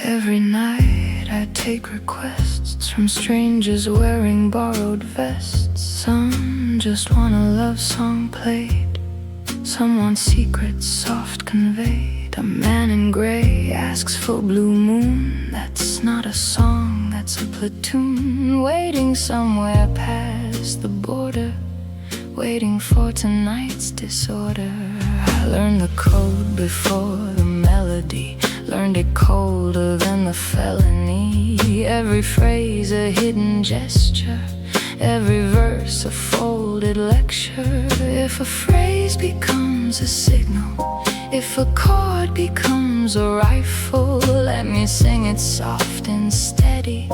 Every night I take requests from strangers wearing borrowed vests. Some just want a love song played, some want secrets soft conveyed. A man in gray asks for blue moon. That's not a song, that's a platoon waiting somewhere past the border, waiting for tonight's disorder. I learned the code before the melody, learned it colder than the felony. Every phrase a hidden gesture, every verse a folded lecture. If a phrase becomes a signal, if a chord becomes a rifle, let me sing it soft and steady,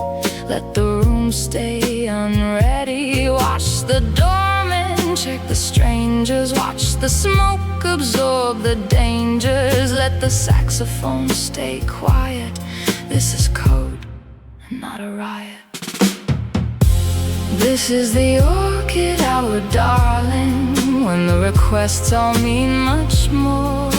let the room stay unready. Watch the doorman check the strangers, watch the smoke absorb the dangers. Let the saxophone stay quiet, this is code and not a riot. This is the Orchid Hour, darling, when the requests all mean much more.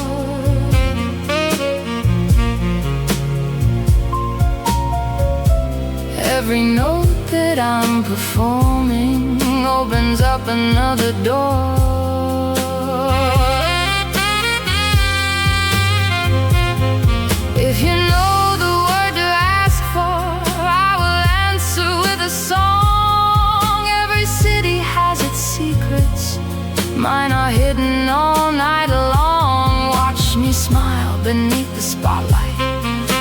Every note that I'm performing opens up another door. If you know the word to ask for, I will answer with a song. Every city has its secrets, mine are hidden all night long. Watch me smile beneath the spotlight,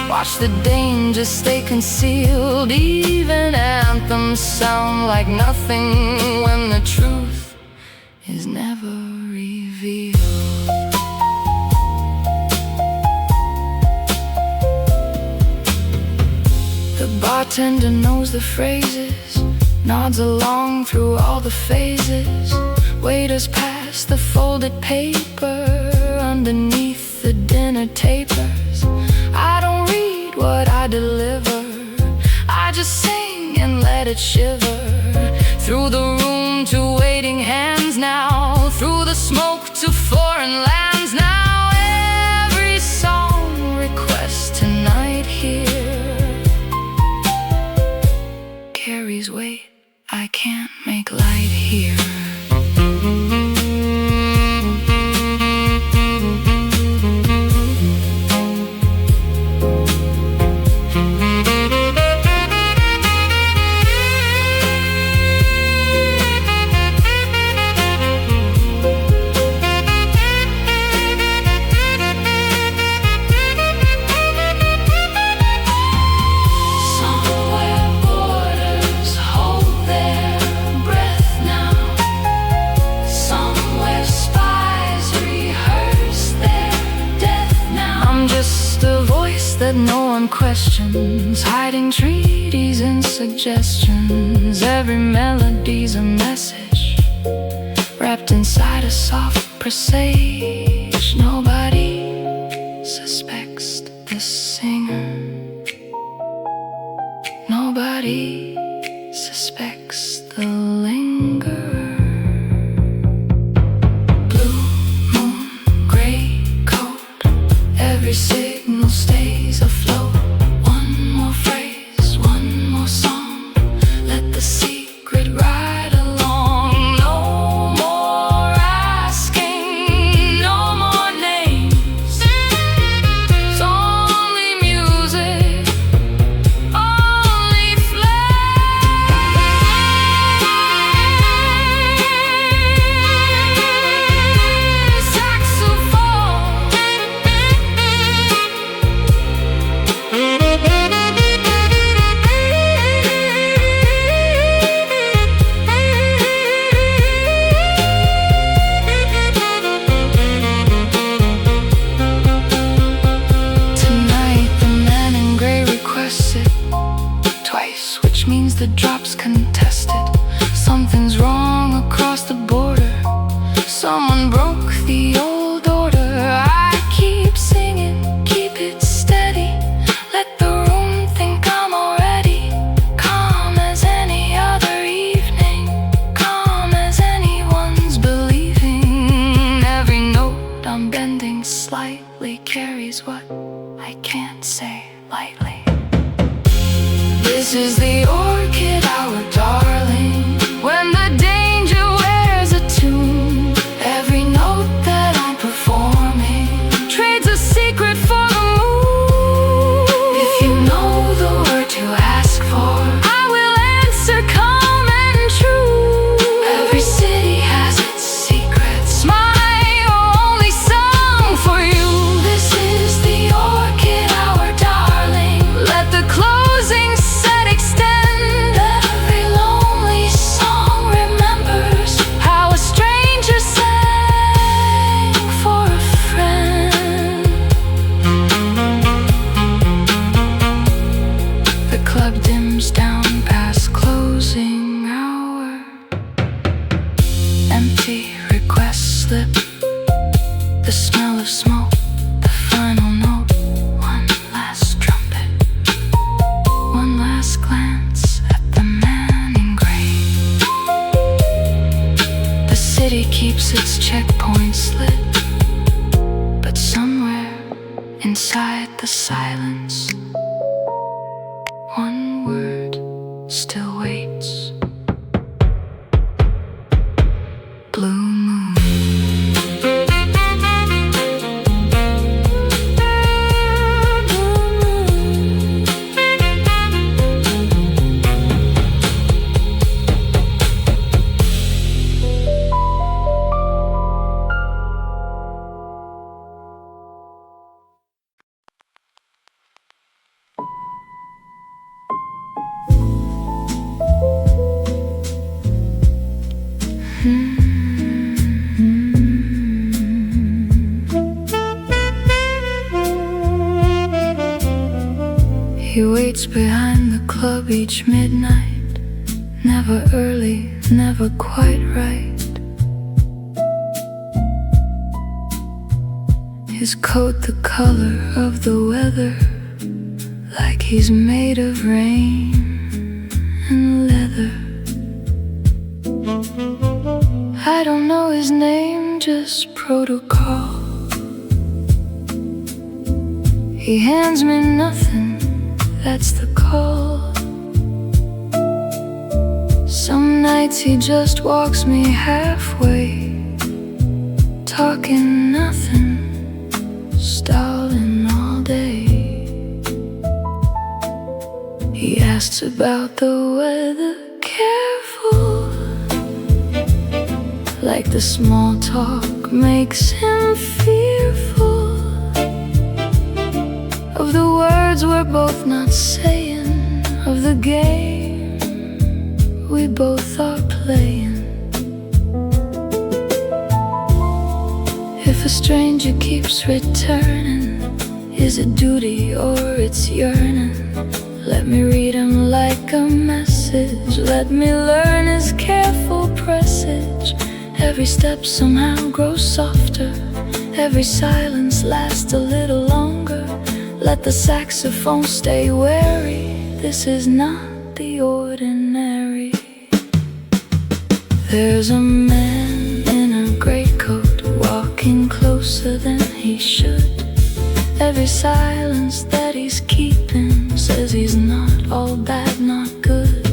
watch the danger stay concealed. Even anthems sound like nothing when the truth is never revealed. The bartender knows the phrases, nods along through all the phases. Waiters pass the folded paper underneath the dinner tapers. I don't read what I deliver, I just sing and let it shiver. Through the room to waiting hands now, through the smoke to foreign lands now. Every song request tonight here carries weight I can't make light here. That no one questions, hiding treaties and suggestions. Every melody's a message wrapped inside a soft presage. Nobody suspects the singer, nobody suspects the lingerer. Blue moon, gray coat, every signal stays afloat. One more phrase, one more song, let the secret ride along. No more asking, no more names. It's only music, only flame. Saxophone. Tonight the man in gray requests it twice, which means the drop's contested. Something's wrong across the border, someone broke the old order. I keep singing, keep it steady, let the room think I'm already calm as any other evening. of smoke, the final note, one last trumpet, one last glance at the man in gray. The city keeps its checkpoints lit, but somewhere inside the silence, one word still waits. Blue moon. He waits behind the club each midnight, never early, never quite right. His coat the color of the weather, like he's made of rain and leather. I don't know his name, just protocol. He hands me nothing, that's the call. Some nights he just walks me halfway, talking nothing, stalling all day. He asks about the weather, careful, like the small talk makes him fearful of the words we're both not saying, of the game we both are playing. If a stranger keeps returning, is it duty or it's yearning? Let me read him like a message, let me learn his careful presage. Every step somehow grows softer, every silence lasts a little longer. Let the saxophone stay wary, this is not the ordinary. There's a man in a greatcoat, walking closer than he should. Every silence that he's keeping says he's not all bad, not good.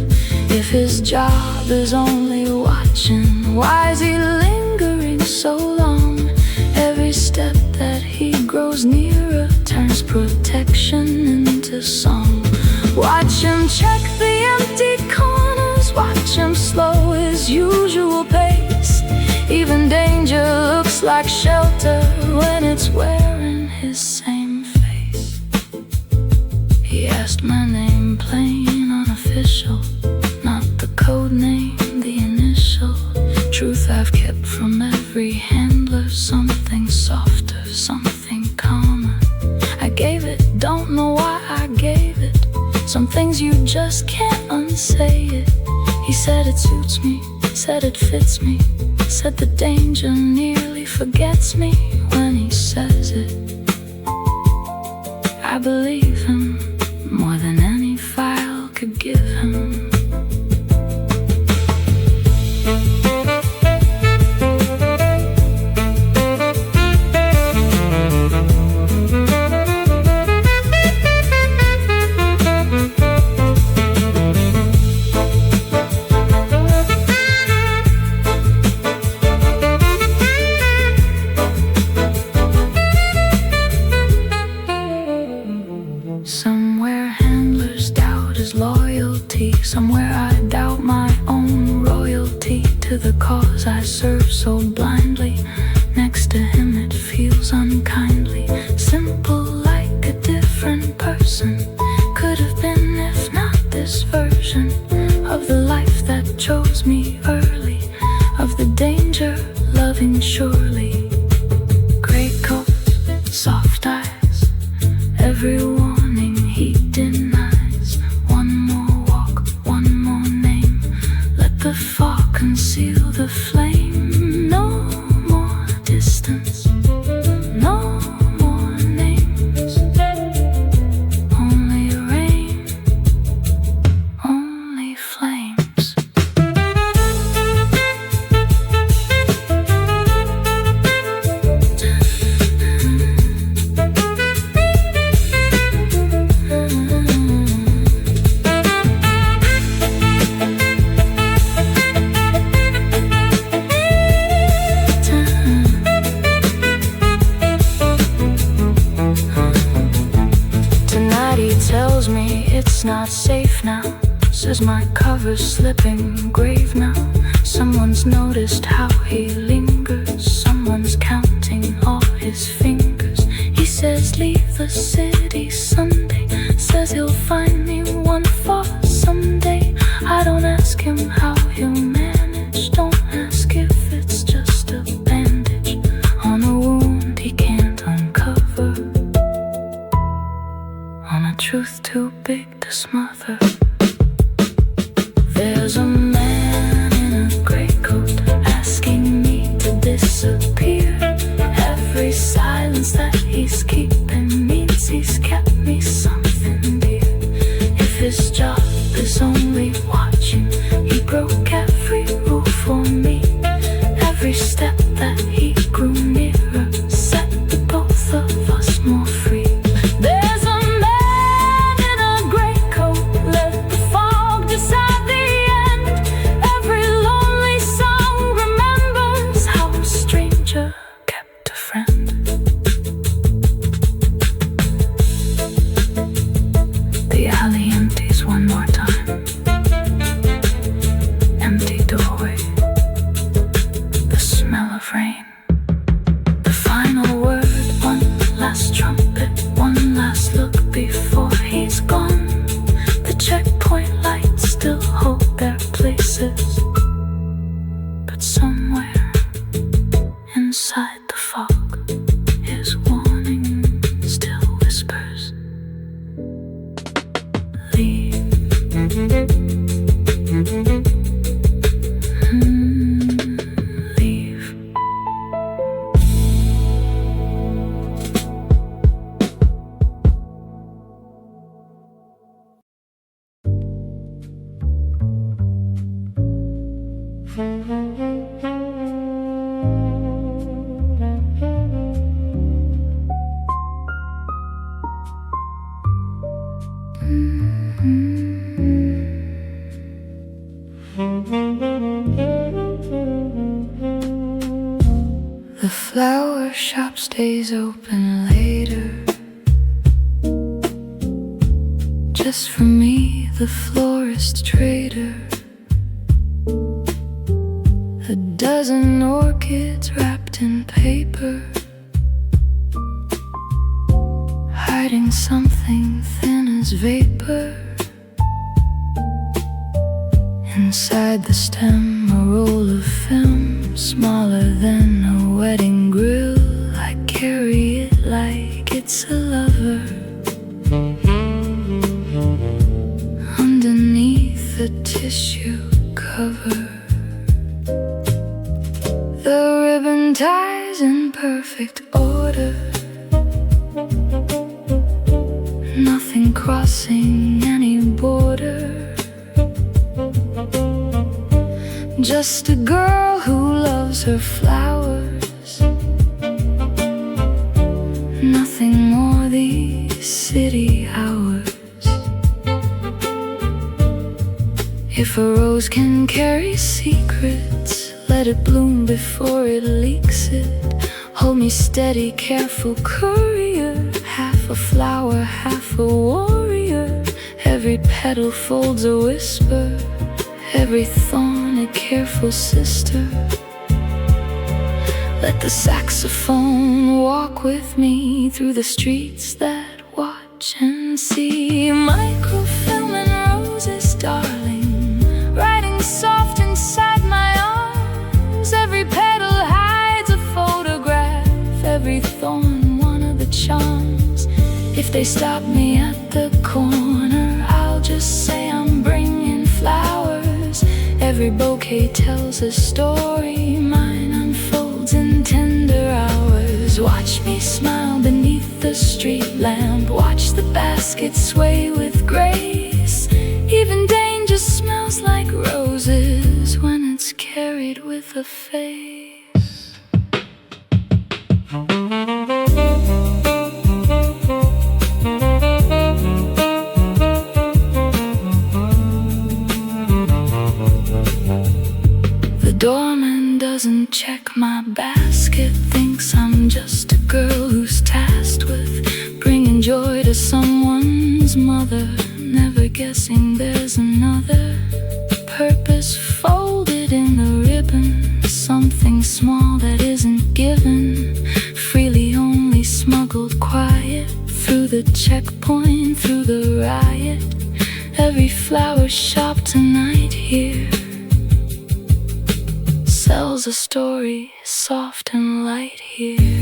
If his job is only watching, why is he lingering so long? Every step that he grows nearer turns protection into song. Watch him check the empty corners, watch him slow his usual pace. Even danger looks like shelter when it's wearing his same face. He asked my name, plain, unofficial, not the code name, the initial. Truth I've kept from every handler, something softer, something calmer. I gave it, don't know why I gave it. Some things you just can't unsay it. He said it suits me, said it fits me, said the danger nearly forgets me when he says it. I believe him more than any file could give him. Somewhere handlers doubt his loyalty, somewhere I doubt my own royalty to the cause I serve so blindly. Next to him it feels unkindly, simple like a different person. Could have been if not this version of the life that chose me early, of the danger loving surely. Great coat, soft eyes, every warning he denies. One more walk, one more name, let the fog conceal the flame. No more distance, no It's not safe now, says my cover's slipping grave now. Someone's noticed how he lingers, someone's counting all his fingers. He says leave the city Sunday, says he'll find me one for someday. I don't ask him how he'll manage, don't ask if it's just a bandage on a wound he can't uncover, on a truth too big to smother. There's a man in a gray coat asking me to disappear. Every silence that he's keeping means he's kept me something dear. If his job is only watching, he broke every rule for me. Every step that he grew nearer set the both of us more free. There's a man in a gray coat, let the fog decide the end. Every lonely song remembers how a stranger kept a friend. The alley empties one more time. Empty doorway, the smell of rain. The final word, one last trumpet, one last look before he's gone. The checkpoint lights still hold their places, but somewhere inside the fog, his warning still whispers, leave. Leave. The flower shop stays open later, just for me, the florist trader. A dozen orchids wrapped in paper, hiding something thin as vapor. Inside the stem, a roll of film, smaller than a wedding grill. I carry it like it's a lover. Underneath the tissue cover, the ribbon ties in perfect order, nothing crossing any border. Just a girl who loves her flowers, nothing more these city hours. If a rose can carry secrets, let it bloom before it leaks it. Hold me steady, careful courier, half a flower, half a warrior. Every petal folds a whisper, every thorn a careful sister. Let the saxophone walk with me through the streets that watch and see. Microfilm and roses, darling, riding soft inside my arms. Every petal hides a photograph, every thorn one of the charms. If they stop me at the corner, I'll just say I'm bringing flowers. Every bouquet tells a story, mine unfolds in tender hours. Watch me smile beneath the street lamp, watch the basket sway with grace. Even danger smells like roses when it's carried with a face. Doorman doesn't check my basket, thinks I'm just a girl who's tasked with bringing joy to someone's mother. Never guessing there's another purpose folded in the ribbon. Something small that isn't given freely, only smuggled quiet through the checkpoint, through the riot. Every flower shop tonight here sells a story, soft and light here.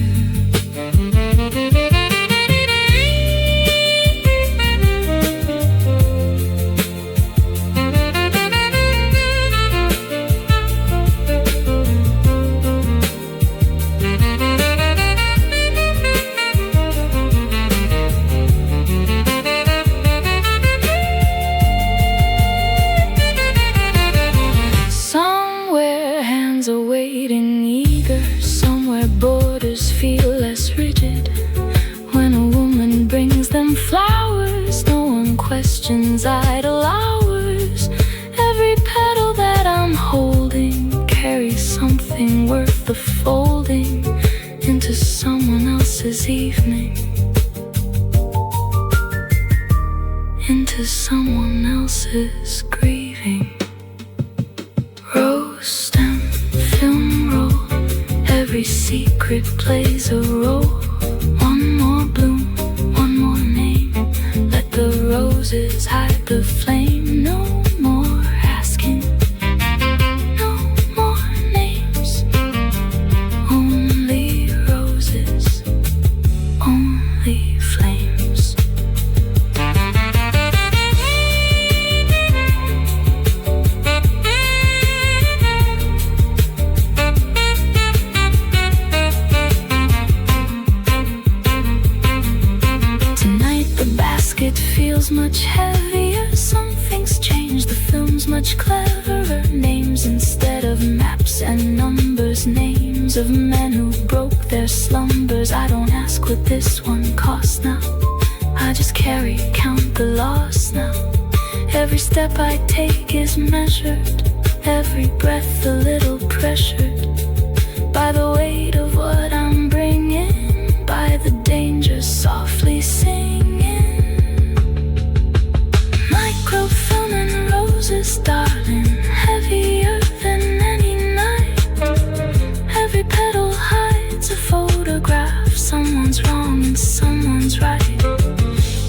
Awaiting eager, somewhere borders feel less rigid. When a woman brings them flowers, no one questions idle hours. Every petal that I'm holding carries something worth the folding into someone else's evening, into someone else's grieving. Rose stem, film roll, every secret plays a role. One more bloom, one more name, let the roses hide the flame. No more asking, no more names, only roses, only flames. It feels much heavier, something's changed, the film's much cleverer. Names instead of maps and numbers, names of men who broke their slumbers. I don't ask what this one costs now, I just carry, count the loss now. Every step I take is measured, every breath a little pressured by the weight of what I'm bringing, by the danger softly singing. Microfilm and roses, darling, heavier than any night. Every petal hides a photograph, someone's wrong and someone's right.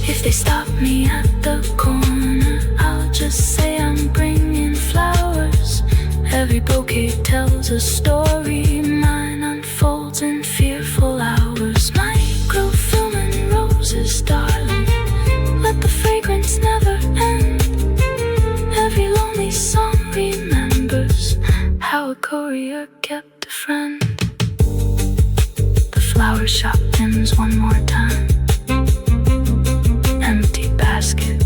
If they stop me at the corner, I'll just say I'm bringing flowers. Every bouquet tells a story, mine unfolds in fearful hours. Microfilm and roses, darling, let the fragrance never end. Every lonely song remembers how a courier kept a friend. The flower shop ends one more time. Empty basket,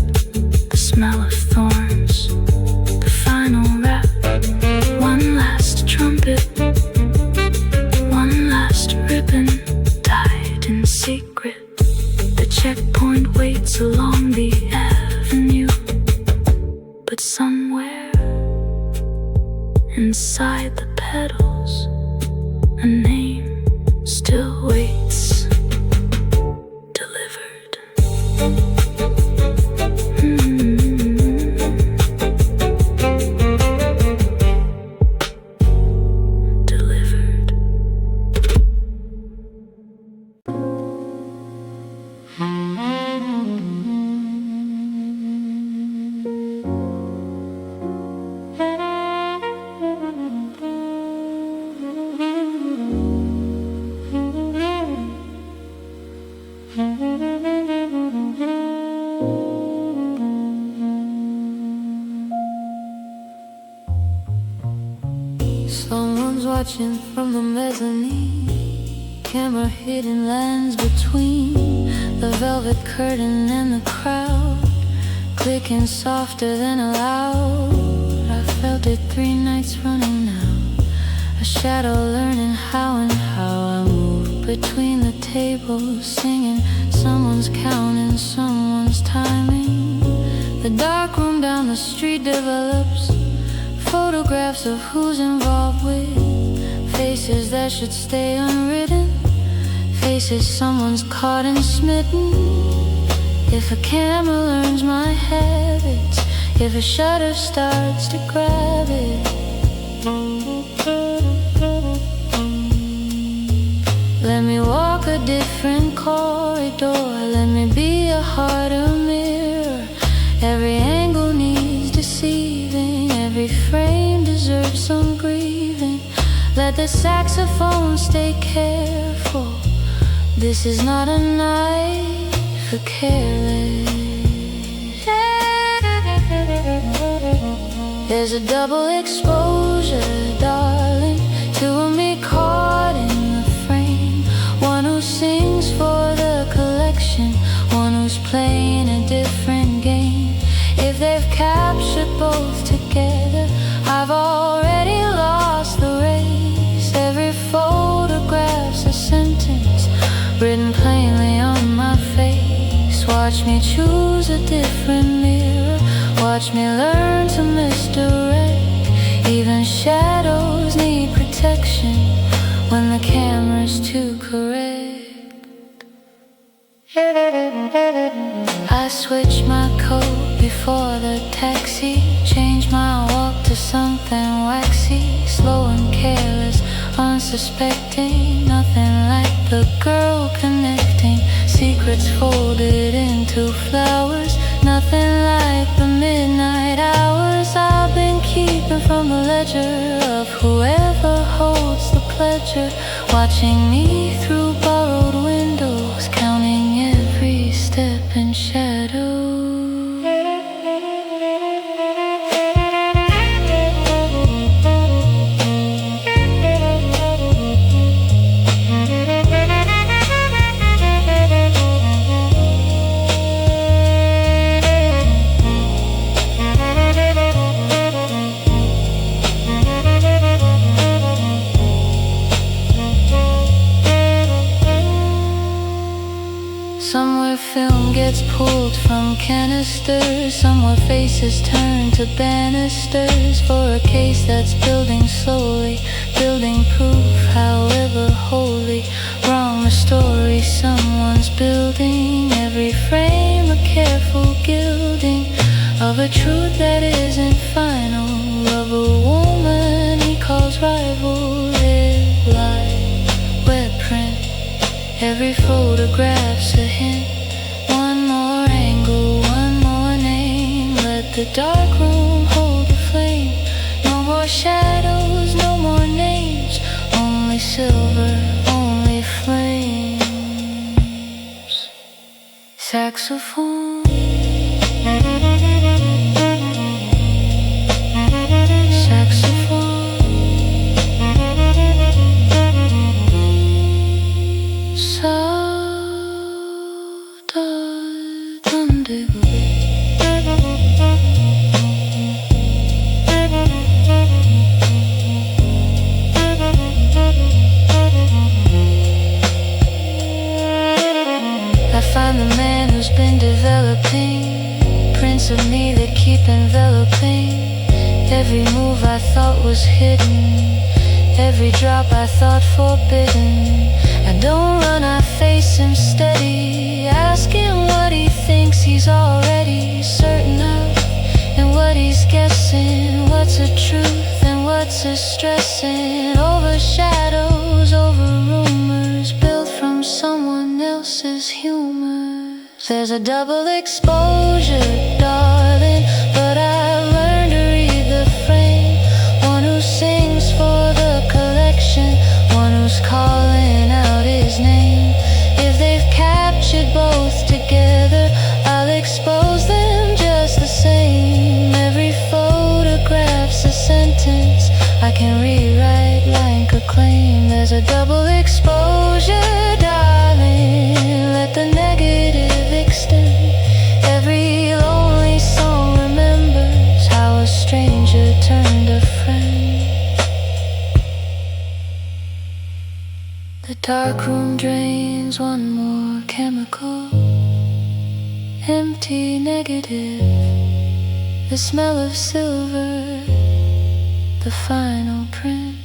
the smell of thorns, the final wrap. One last trumpet, one last ribbon, tied in secret. The checkpoint waits along the avenue, but somewhere inside the petals, a name still waits, delivered. Delivered. Someone's watching from the mezzanine, camera hidden lands between the velvet curtain and the crowd, clicking softer than allowed. I felt it 3 nights running now, a shadow learning how and how. I moved between the tables, singing, someone's counting, someone's timing. The dark room down the street develops, photographs of who's involved with, faces that should stay unwritten, faces someone's caught and smitten. If a camera learns my habits, if a shutter starts to grab it, let me walk a different corridor. Let me be a harder mirror. Every angle needs deceiving. Every frame deserves some grieving. Let the saxophone stay careful. This is not a night for careless. There's a double exposure, darling, two of me caught in the frame. One who sings for the collection, one who's playing a different game. If they've captured both together, I've already lost the race. Every photograph's a sentence written plainly on my face. Watch me choose a different mirror. Watch me learn to misdirect. Even shadows need protection when the camera's too correct. I switch my coat before the taxi, change my walk to something waxy, slow and careless, unsuspecting. Nothing like the girl connecting, secrets folded into flowers. Nothing like the midnight hours I've been keeping from the ledger of whoever holds the pleasure, watching me through borrowed windows, counting every step in shadow. Somewhere film gets pulled from canisters, somewhere faces turn to banisters, for a case that's building slowly, building proof, however wholly wrong the story someone's building. Every frame a careful gilding of a truth that isn't final, of a woman he calls rival. Live life, wet print. Every photograph's a hint. One more angle, one more name. Let the dark room hold the flame. No more shadows, no more names. Only silver, only flames. Saxophone. Find the man who's been developing, prints of me that keep enveloping. Every move I thought was hidden, every drop I thought forbidden. I don't run, I face him steady, asking what he thinks he's already certain of, and what he's guessing. What's a truth and what's a stressing? Over shadows, over rumors built from someone else's humor. There's a double exposure, darling, but I've learned to read the frame. One who sings for the collection, one who's calling out his name. If they've captured both together, I'll expose them just the same. Every photograph's a sentence I can rewrite like a claim. There's a double exposure, darling, let the negative extend. Every lonely song remembers how a stranger turned a friend. The dark room drains one more chemical, empty negative, the smell of silver, the final print.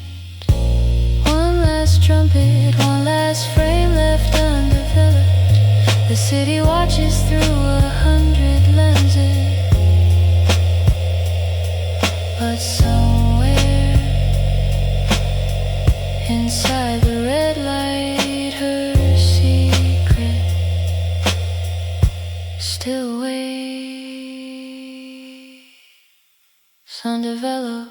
One last trumpet, one last frame left undeveloped. The city watches through 100 lenses, but somewhere inside the red light, her secret still waits undeveloped.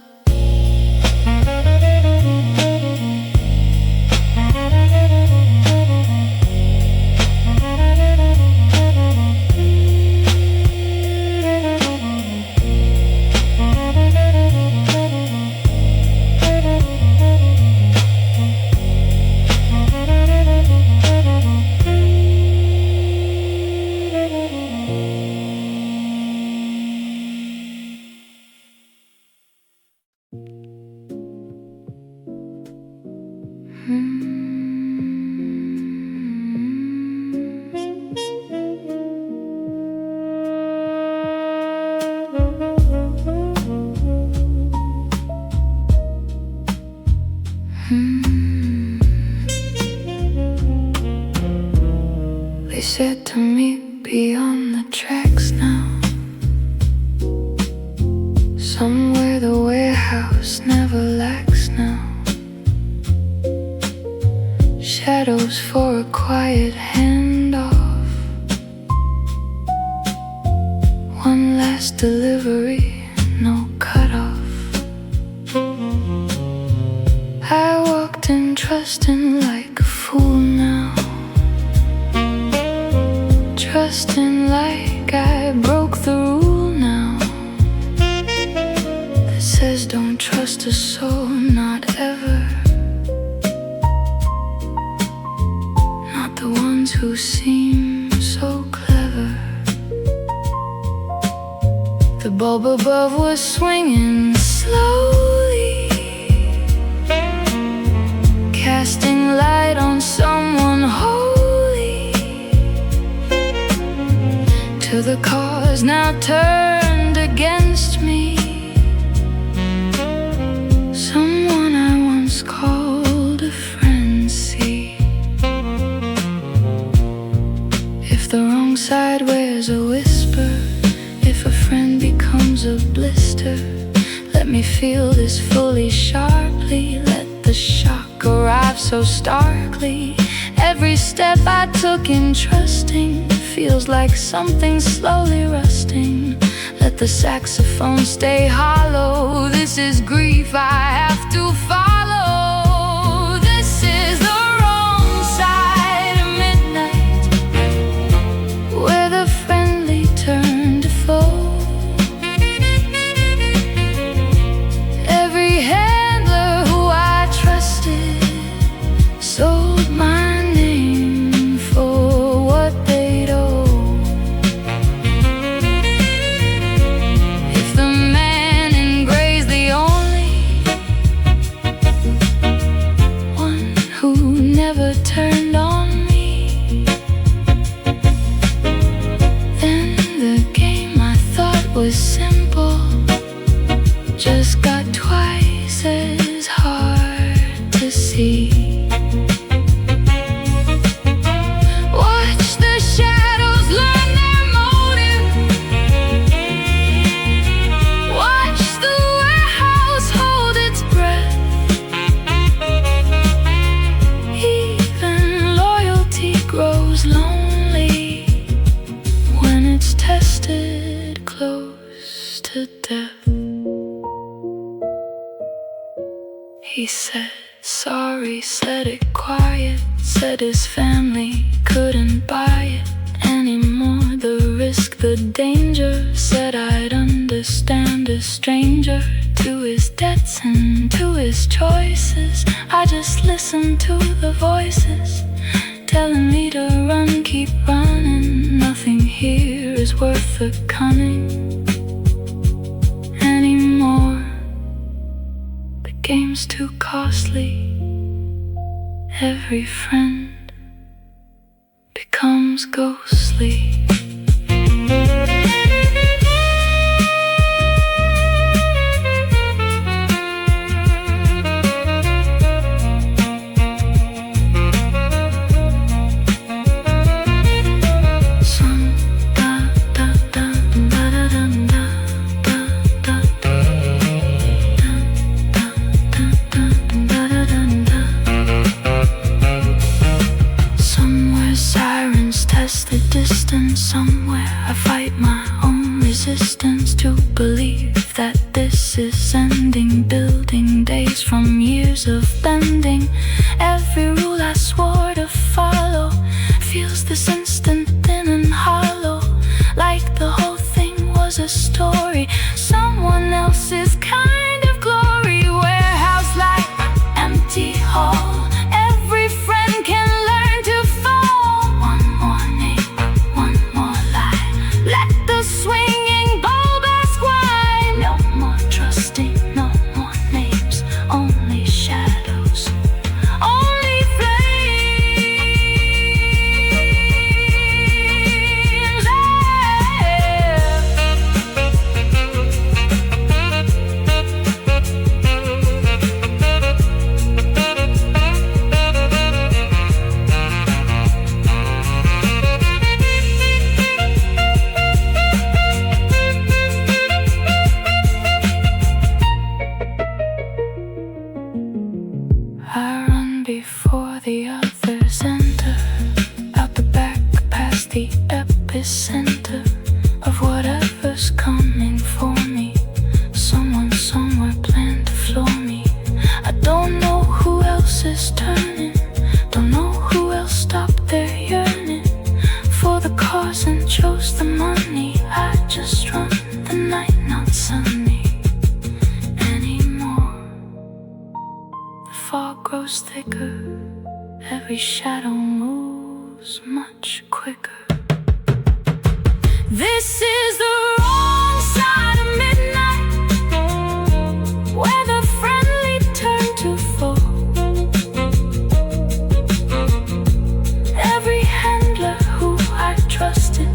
They said to me, beyond the tracks now, somewhere the warehouse never lacks now. Shadows for a quiet handoff, one last delivery, no cutoff. I walked in trusting like a fool now, trusting like I broke the rule now that says don't trust a soul, not ever. Not the ones who seem so clever. The bulb above was swinging slowly, casting light on someone holy, till the cause now turned against me. Someone I once called a friend, see. If the wrong side wears a whisper, if a friend becomes a blister, let me feel this fully sharply. Let the shock arrive so starkly. Every step I took in trusting feels like something slowly rusting. Let the saxophone stay hollow. This is grief I have to follow. This is the wrong side of midnight, where the friendly turn to foe. Every handler who I trusted sold my name for what they'd owe. If the man in gray's the only one who never turned on me, then the game I thought was simple just got twice as hard to see. Watch the shadows learn their motive. Watch the warehouse hold its breath. Even loyalty grows lonely when it's tested close to death. He said sorry, said it quiet, said his family couldn't buy it anymore. The risk, the danger, said I'd understand a stranger to his debts and to his choices. I just listened to the voices telling me to run, keep running. Nothing here is worth the cunning anymore. The game's too costly. Every friend becomes ghostly. building days from years of bending. Every rule I swore to follow feels this instant thin and hollow, like the whole thing was a story, someone else's kind of glory. Warehouse like empty hall, every friend can learn to fall. One more name, one more lie, let the swinging bulb ask why. No more trusting, no more names, only shadows, only flames. I run before the others enter, out the back past the epicenter of whatever's coming for me. Someone somewhere planned to floor me. I don't know who else is turning, don't know who else stopped their yearning for the cause and chose the money. I just run the night, not sunny anymore. The fog grows thicker, every shadow moves much quicker. This is the wrong side of midnight, where the friendly turn to foe. Every handler who I trusted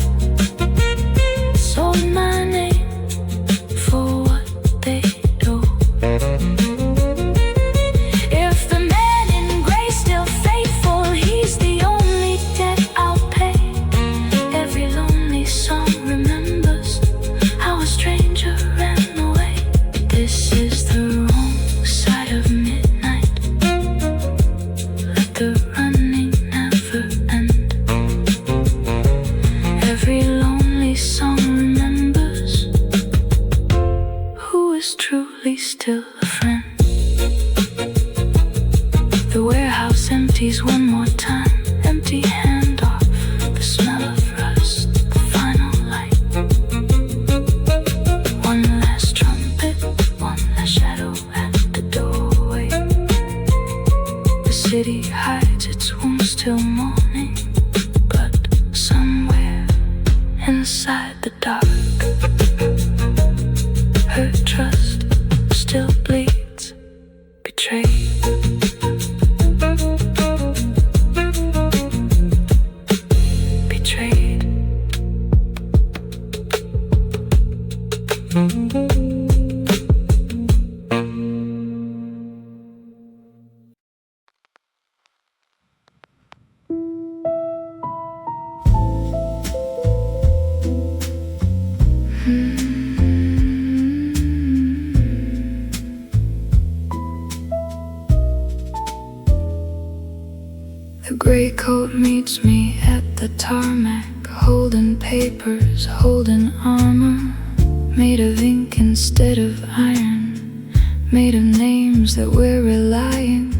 sold my name for what they do. If the man in gray still faithful, he's the only debt I'll pay. Every lonely song remembers how a stranger ran away. This is the wrong side of midnight, let the running never end. Every lonely song remembers who is truly still a friend. The warehouse empties one more time, empty handoff, the smell of rust, the final light. One last trumpet, one last shadow at the doorway. The city hides its wounds till morning, but somewhere inside the dark, her trust still bleeds, betrayed. Betrayed. The gray coat meets me at the tarmac, holding papers, holding armor, made of ink instead of iron, made of names that we're relying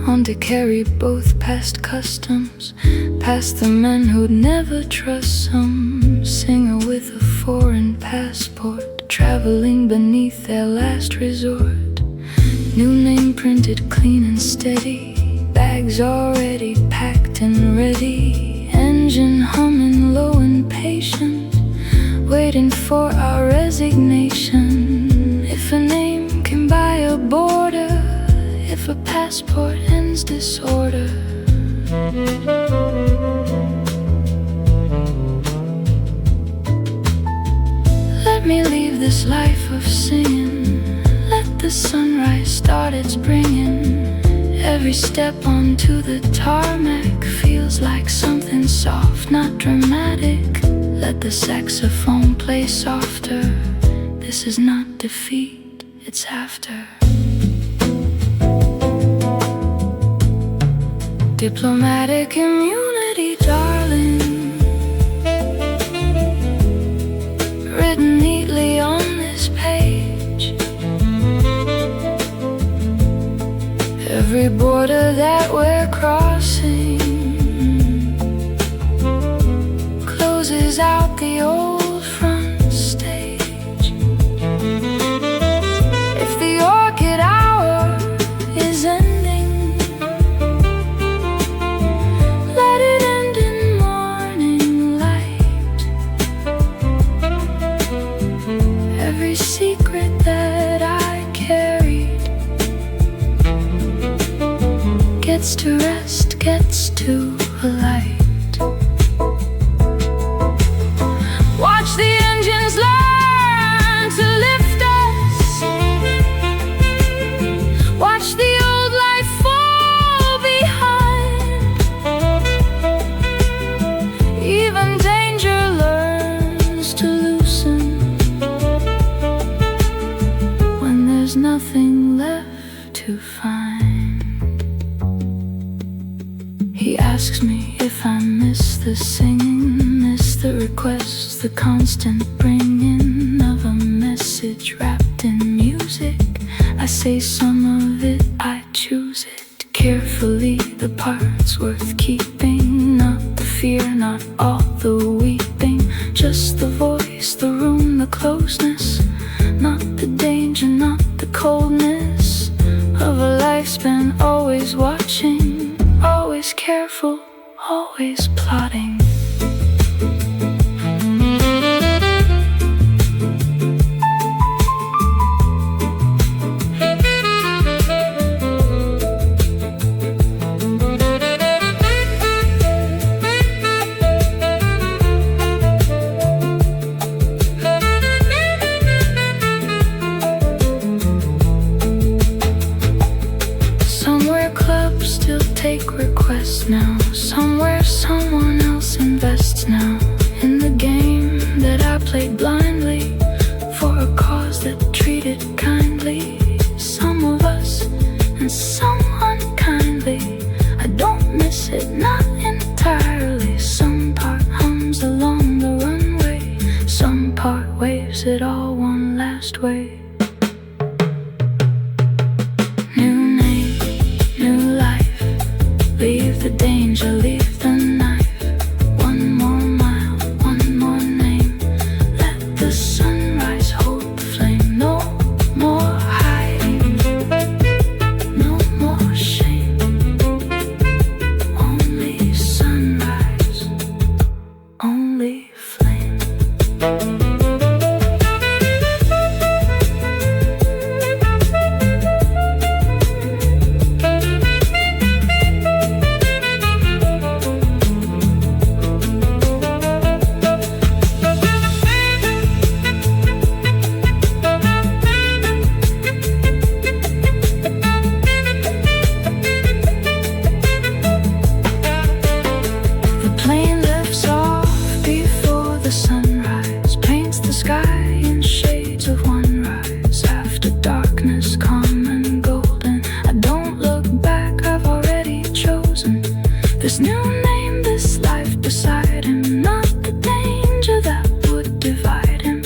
on to carry both past customs, past the men who'd never trust some singer with a foreign passport, traveling beneath their last resort. New name printed clean and steady, bags already packed and ready, engine humming low and patient, waiting for our resignation. If a name can buy a border, if a passport ends disorder. Let me leave this life of singing, let the sunrise start its bringing. Every step onto the tarmac feels like something soft, not dramatic. Let the saxophone play softer. This is not defeat, it's after. Diplomatic immunity, darling, written neatly on this page. Every border that we're crossing closes out the old front stage. If the Orchid Hour is ending, let it end in morning light. Every secret that I carried gets to rest, gets to a light. Watch the engines learn to lift us. Watch the old life fall behind. Even danger learns to loosen when there's nothing left to find. He asks me if I miss the singing, miss the requests, the constant bringing of a message wrapped in music. I say some of it, I choose it carefully, the parts worth keeping. Not the fear, not all the weeping, just the voice, the room, the closeness. Not the danger, not the coldness of a life spent always watching, always careful, always plotting. Somewhere clubs still take requests now. Somewhere someone else invests now in the game that I played blindly for a cause that treated kindly some of us and someone kindly. I don't miss it, not entirely. Some part hums along the runway, some part waves it all one last wave. Leave the danger, leave the knife. One more mile, one more name. Let the sunrise hold the flame. No more hiding, no more shame. Only sunrise, only flame. Sunrise paints the sky in shades of one rise. After darkness, calm and golden, I don't look back, I've already chosen this new name, this life beside him. Not the danger that would divide him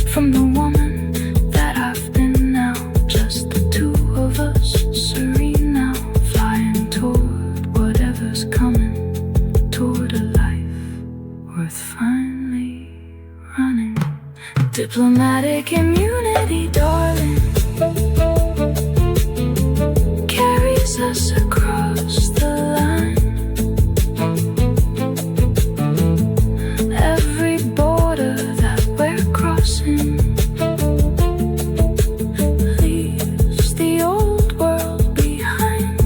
from the woman that I've been now. Just the two of us, serene now, flying toward whatever's coming, toward a life worth finally running. Diplomatic immunity, darling, carries us across the line. Every border that we're crossing leaves the old world behind.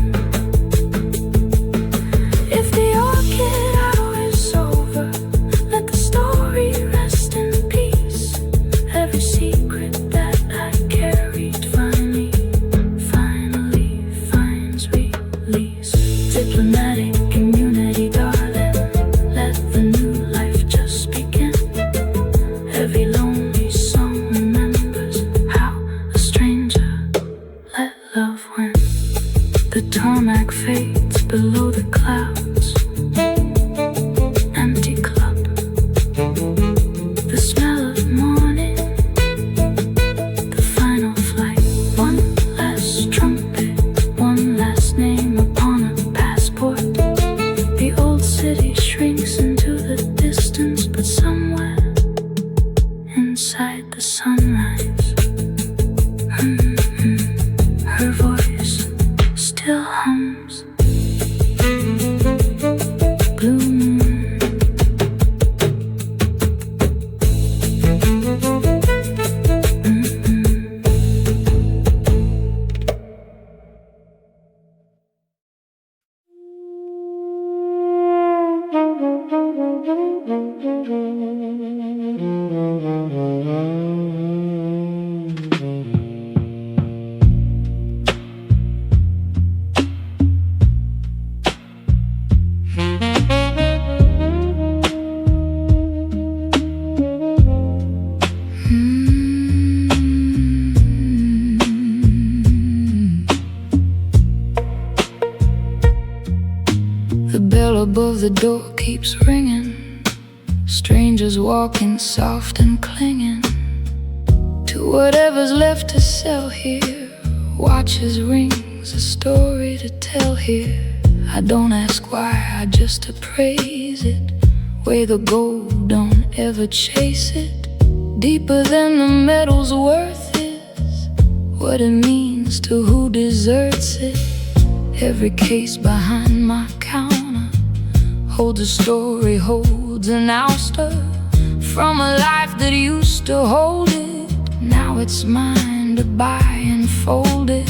If the Orchid Hour is over, let the story rest in peace. Every secret that I carried finally finds release. Diplomatic immunity, darling, let the new life just begin. Every lonely song remembers how a stranger let love win. The tarmac fades below the clouds, empty club, the smell of morning, the final flight. One last trumpet, one last name. bell above the door keeps ringing. Strangers walking soft and clinging to whatever's left to sell here. Watches rings, a story to tell here. I don't ask why, I just appraise it. Weigh the gold, don't ever chase it. Deeper than the metal's worth is what it means to who deserts it. Every case behind my counter holds a story, holds an ouster from a life that used to hold it. Now it's mine to buy and fold it.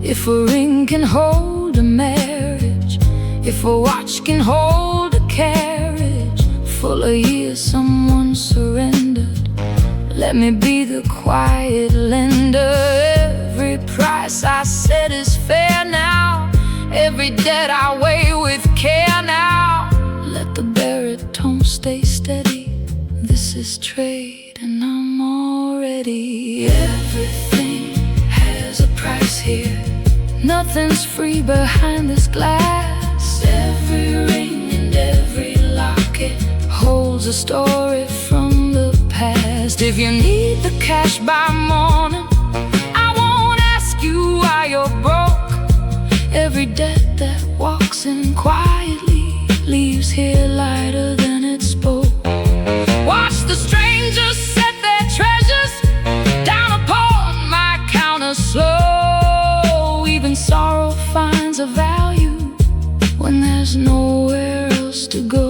If a ring can hold a marriage, if a watch can hold a carriage full of years someone surrendered, let me be the quiet lender. Every price I set is fair now. Every debt I weigh with care now. Let the baritone stay steady. This is trade and I'm already. Everything has a price here. Nothing's free behind this glass. Every ring and every locket holds a story from the past. If you need the cash by morning, I won't ask you why you're broke. Every debt that walks in quietly leaves here lighter than it spoke. Watch the strangers set their treasures down upon my counter slow. Even sorrow finds a value when there's nowhere else to go.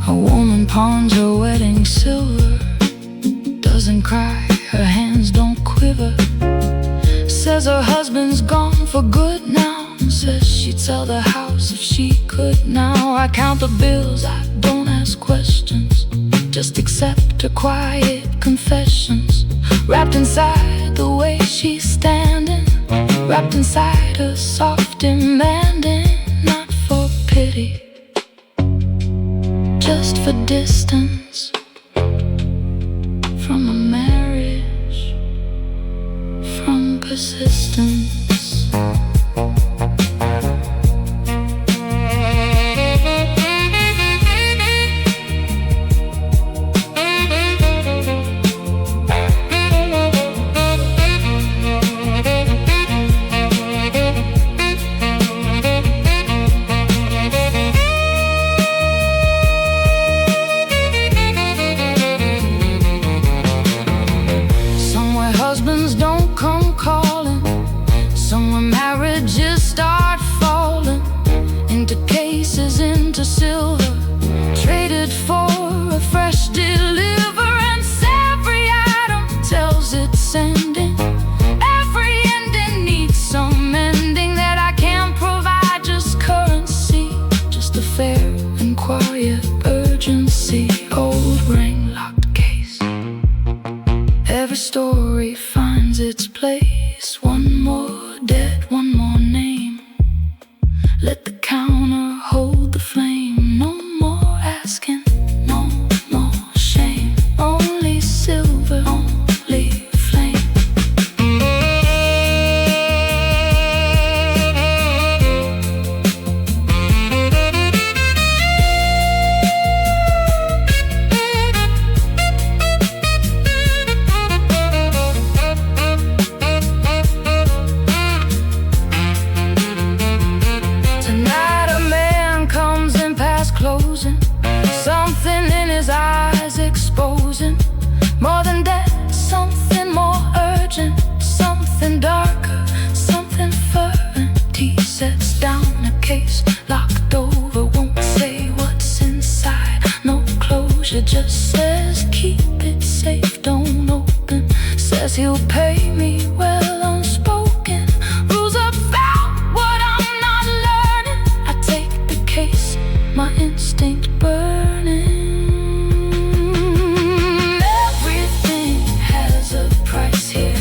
A woman pawns her wedding silver, doesn't cry, her hands don't quiver. Says her husband's gone for good now. Says she'd sell the house if she could now. I count the bills, I don't ask questions, just accept her quiet confessions. Wrapped inside the way she's standing, wrapped inside her soft demanding. Not for pity, just for distance from a marriage, from persistence. Husbands don't come calling, somewhere marriages start falling into cases, into silver, traded for a fresh deliverance. Every item tells its ending, every ending needs some mending that I can't provide, just currency, just a fair and quiet urgency. Old ring, locked case, every story finds its place. One more debt, one more name. Let the counter hold the flame. No more asking, no more shame. Only silver, only flame. Something in his eyes exposing more than that, something more urgent, something darker, something fervent. He sets down a case locked over, won't say what's inside. No closure, just says keep it safe, don't open. Says he'll pay me well unspoken. Rules about what I'm not learning. I take the case, my instinct burning. Everything has a price here.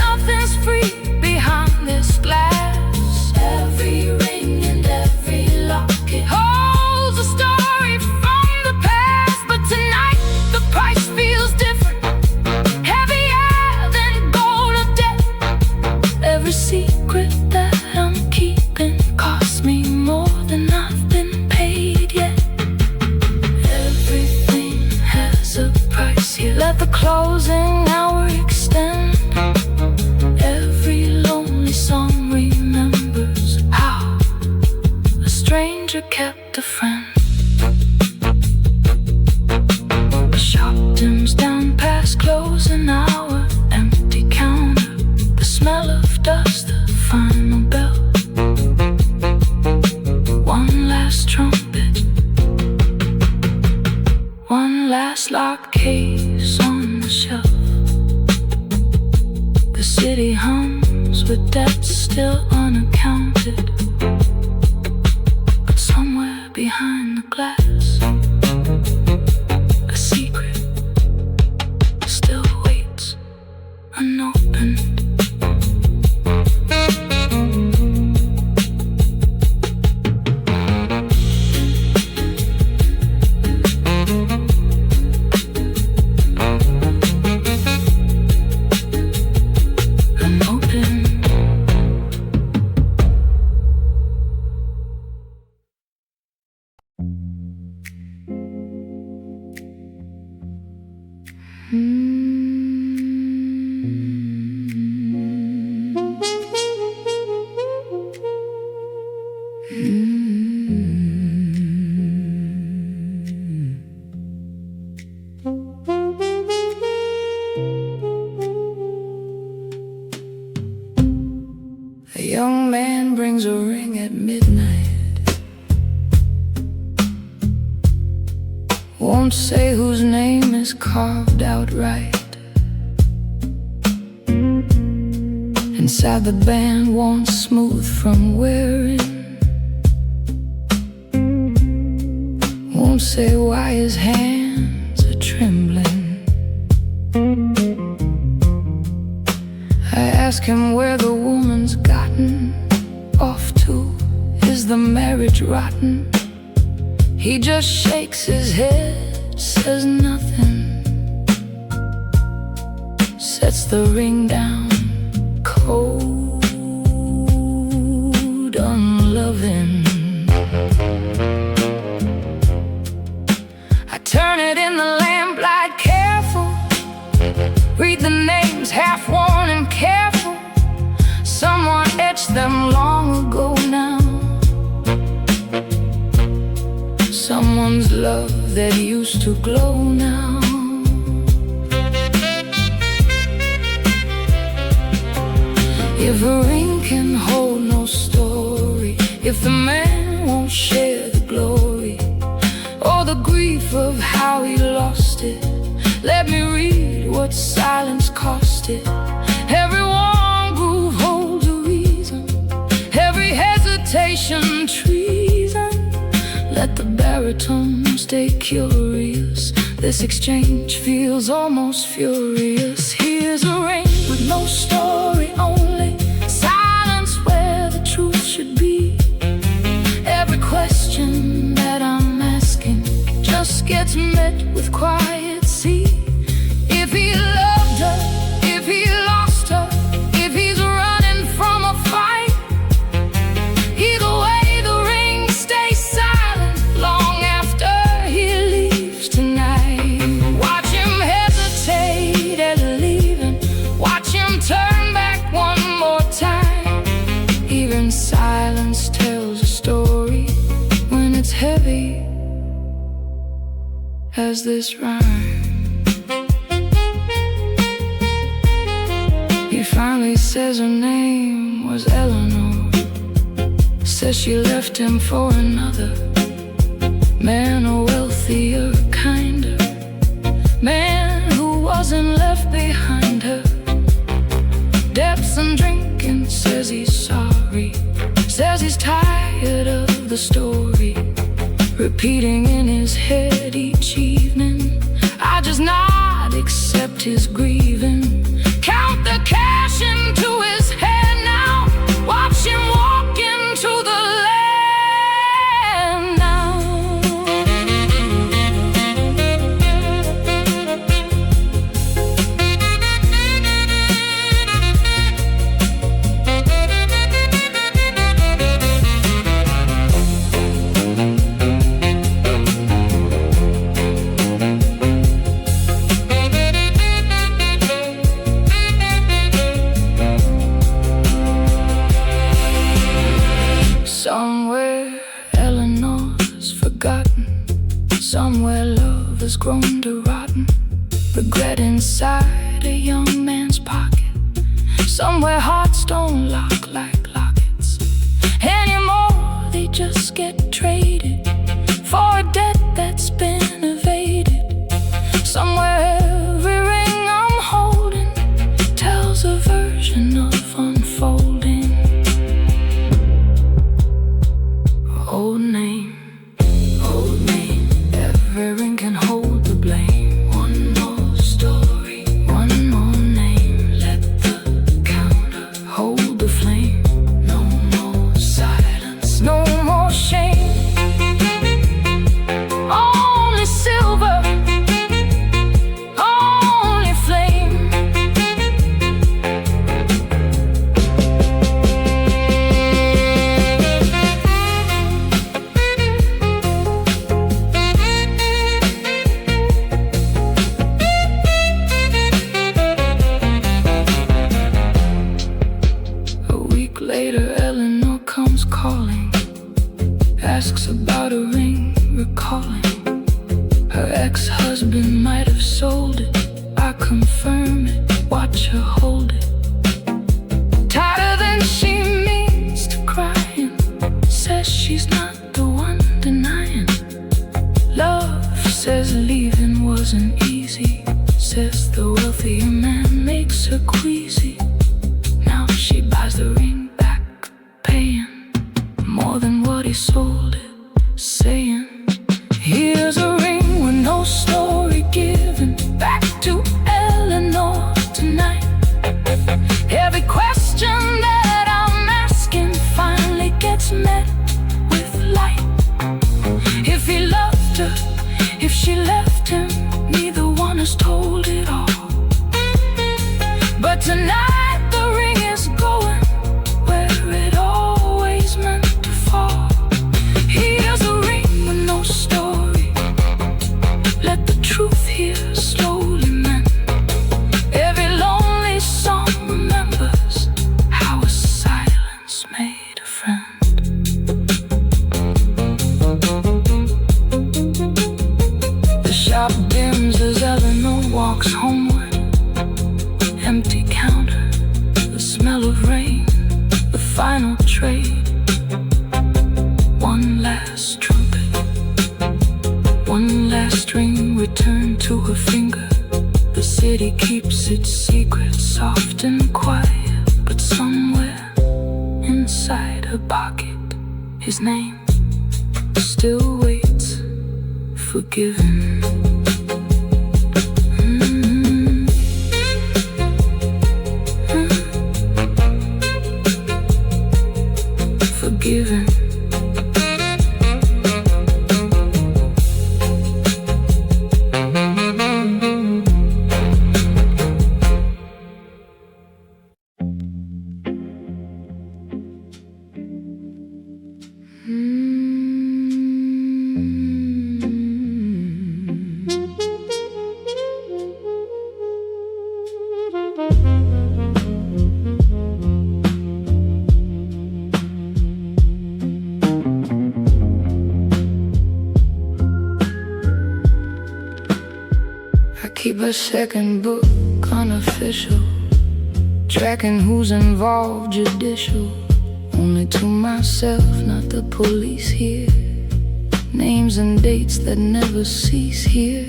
Nothing's free behind this glass. Every ring and every locket holds a story from the past. But tonight the Let the closing hour extend. Every lonely song remembers how a stranger kept a friend. The shop dims down past closing hour. Empty counter, the smell of dust, the final bell. One last trumpet, one last locked case on the shelf. The city hums with debts still unaccounted, but somewhere behind the glass, a secret still waits unopened. A young man brings a ring at midnight. Won't say whose name is carved out right. Inside the band, worn smooth from wearing. Won't say why his hands are trembling. I ask him where the woman's gotten off to. Is the marriage rotten? He just shakes his head, says nothing. Sets the ring down, cold, unloving. I turn it in the lamplight, careful. Read the names, half worn and careful. Someone etched them long ago now. Someone's love that used to glow now. If a ring can hold no story, if the man won't share the glory or the grief of how he lost it, let me read what silence cost it. Every warm groove holds a reason, every hesitation treason. Let the baritone stay curious. This exchange feels almost furious. Here's a ring with no story, only silence where the truth should be. Every question that I'm asking just gets met with quiet. See, if he loved her, if he lost her, if he's running from a fight, either way the ring stays silent long after he leaves tonight. Watch him hesitate at leaving, watch him turn back one more time. Even silence tells a story when it's heavy as this rhyme. He finally says her name was Eleanor. Says she left him for another man, a wealthier, kinder man who wasn't left behind her. Debts and drinking, says he's sorry, says he's tired of the story repeating in his head each evening. I just nod, accept his grieving, count the cash into his head now. Watch him walk into the land now. has grown to rotten regret inside a young man's pocket. Somewhere hearts don't lock like lockets anymore. They just get traded for a debt that's been evaded. Somewhere every ring I'm holding tells a version of unfolding. Old name, every ring can hold the blame. One more story, one more name. Let the counter hold the flame. No more silence, no more shame. Only silver, only flame. Later, Eleanor comes calling, asks about a ring, recalling her ex-husband might have sold it. I confirm it, watch her hold it tighter than she means to crying. Says she's not the one denying. Love says leaving wasn't easy. Says the wealthier man makes her queasy. Now she buys the ring back, paying more than what he sold it, saying, here's a ring with no story given back to Eleanor tonight. Every question that I'm asking finally gets met with light. If he loved her, if she left him, neither one has told it all. But tonight the ring is going where it always meant to fall. Here's a ring with no story. Let the truth here slowly mend. Every lonely song remembers how a silence made a friend. The shop dims as Eleanor walks homeward. Empty counter, the smell of rain, the final trade. One last trumpet, one last ring returned to her finger. The city keeps its secrets soft and quiet, but somewhere inside her pocket, his name still waits, forgiven. Forgiven. Keep a second book unofficial, tracking who's involved, judicial. Only to myself, not the police here. Names and dates that never cease here.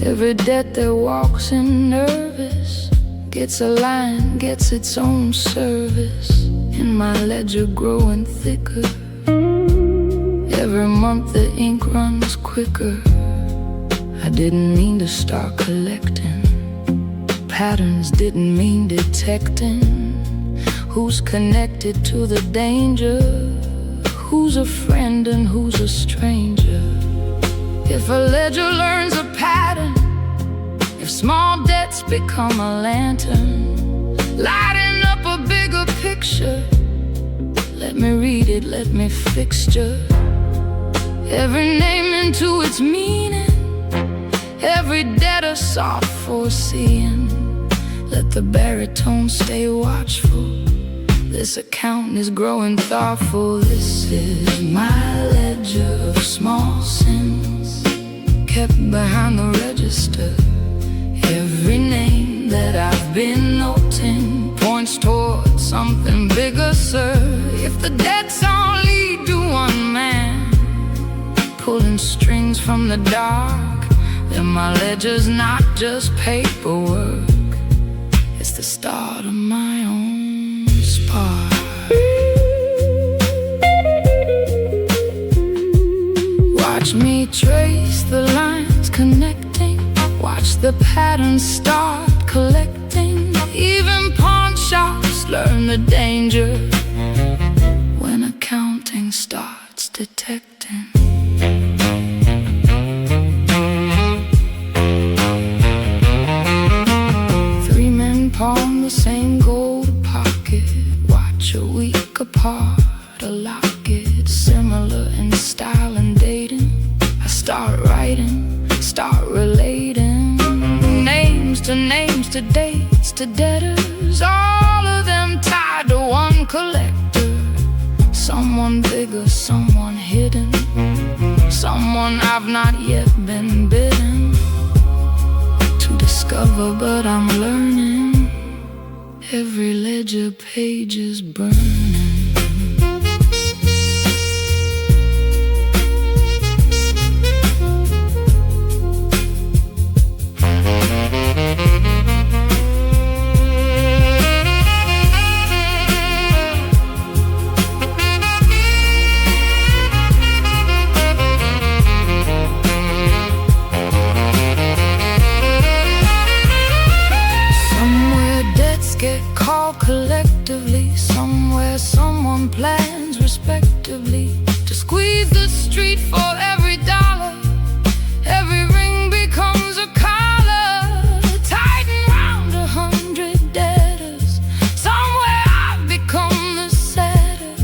Every debt that walks in nervous gets a line, gets its own service. In my ledger growing thicker, every month the ink runs quicker. I didn't mean to start collecting patterns, didn't mean detecting who's connected to the danger, who's a friend and who's a stranger. If a ledger learns a pattern, if small debts become a lantern, lighting up a bigger picture, let me read it, let me fixture every name into its meaning. Every debtor soft foreseeing. Let the baritone stay watchful. This account is growing thoughtful. This is my ledger of small sins. kept behind the register. Every name that I've been noting points towards something bigger, sir. If the debts all lead to one man pulling strings from the dark, then my ledger's not just paperwork, it's the start of my own spark. Watch me trace the lines connecting, watch the patterns start collecting. Even pawn shops learn the danger when accounting starts detecting. Three men pawn the same gold pocket, watch a week apart, a locket similar in style and dating. I start writing, start relating names to dates to debtors, all of them tied to one collector. Someone bigger, someone hidden, someone I've not yet been bidden to discover, but I'm learning. Every ledger page is burning. Get called collectively, somewhere someone plans respectively to squeeze the street for every dollar. Every ring becomes a collar, tighten round 100 debtors. Somewhere I've become the setter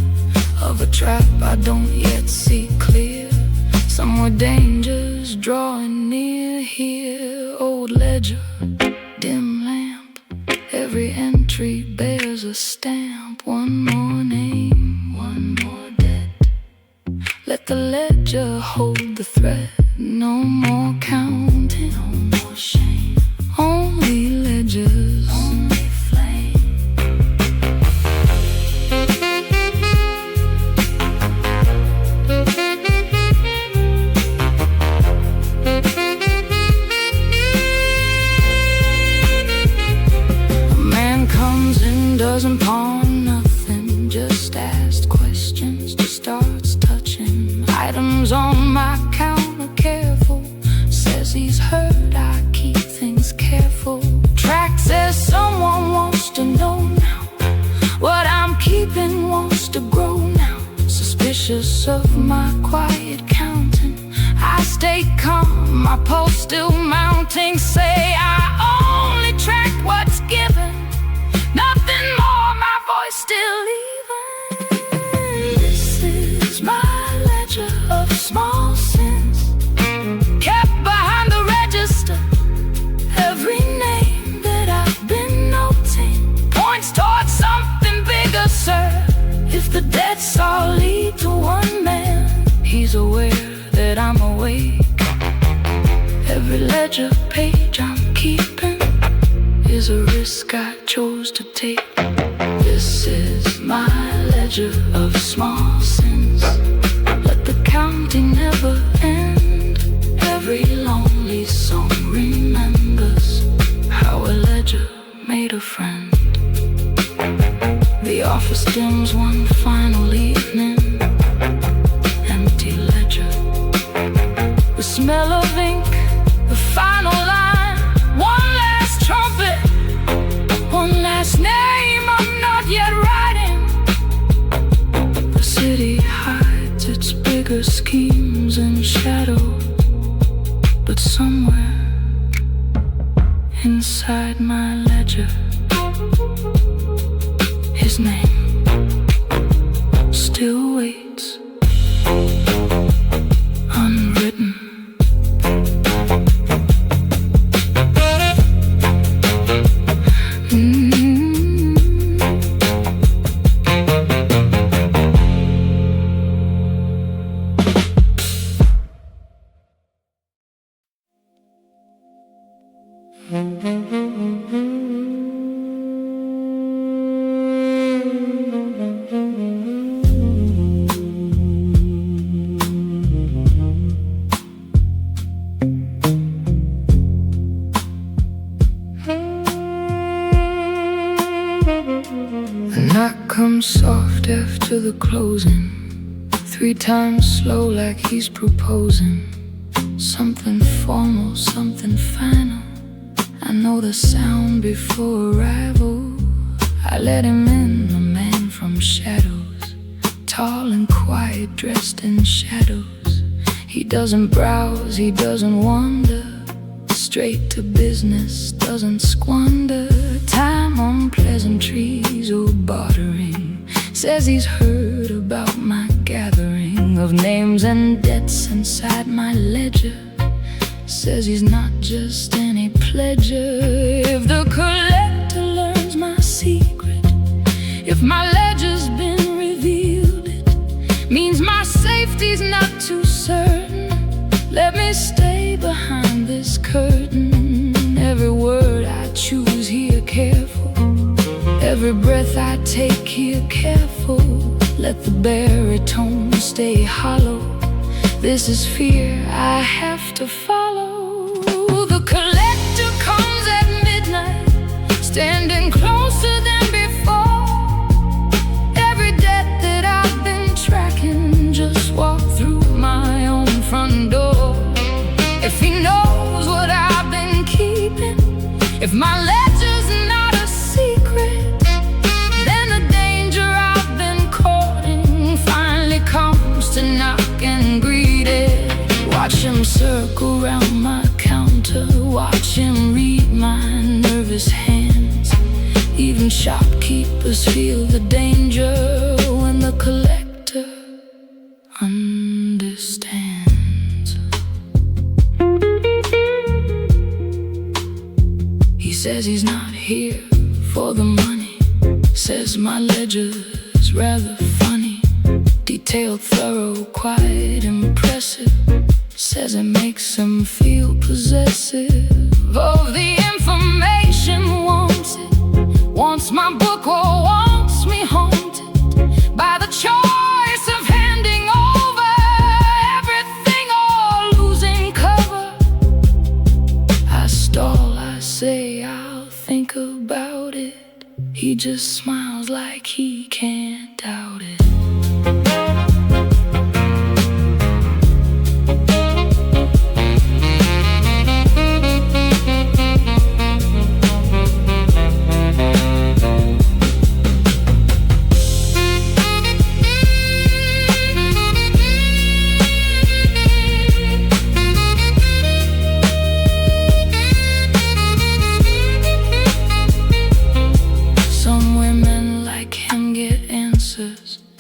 of a trap I don't yet see clear. Somewhere danger's drawing near. Here, old ledger, dim lamp, every entry bears a stamp. One more name, one more debt. Let the ledger hold the thread. No more counting, no more shame. Only ledgers, only flame. Doesn't pawn nothing, just asked questions, just starts touching items on my counter. Careful, says he's heard I keep things careful. Track says someone wants to know now. What I'm keeping wants to grow now. Suspicious of my quiet counting, I stay calm, my pulse still mounting. Say I only track what's given, nothing more, my voice still even. This is my ledger of small sins, kept behind the register. Every name that I've been noting points towards something bigger, sir. If the debts all lead to one man, he's aware that I'm awake. Every ledger page I'm keeping is a risk I chose to take. This is my ledger of small sins. Let the counting never end. Every lonely song remembers how a ledger made a friend. The office dims one final evening, empty ledger. The smell of ink, the final line, one last trumpet, one last name I'm not yet writing. The city hides its bigger schemes in shadow, but somewhere inside my ledger, his name still waits unwritten. The knock comes soft after the closing, 3 times slow like he's proposing. Something formal, something final. I know the sound before arrival. I let him in, the man from shadows, tall and quiet, dressed in shadows. He doesn't browse, he doesn't wander, straight to business, doesn't squander time on pleasantries or bartering. Says he's heard about my gathering of names and debts inside my ledger. Says he's not just any pledger. If the collector learns my secret, if my ledger's been revealed, it means my safety's not too certain. Let me stay behind this curtain. Every word I choose here careful, every breath I take here careful. Let the baritone stay hollow. This is fear I have to follow. The collector comes at midnight, standing closer than before. Every debt that I've been tracking just walked through my own front door. If he knows what I've been keeping, if my ledger's not a secret, then the danger I've been courting finally comes to knock and greet it. Watch him circle round my counter, watch him read my nervous hands. Even shopkeepers feel the danger when the collector understands. He says he's not here for the money, says my ledger's rather funny, detailed, thorough, quite impressive. Says it makes him feel possessive of the information, wants it, wants my book or wants me haunted by the choice of handing over everything or losing cover. I stall, I say I'll think about it. He just smiles like he can't doubt it.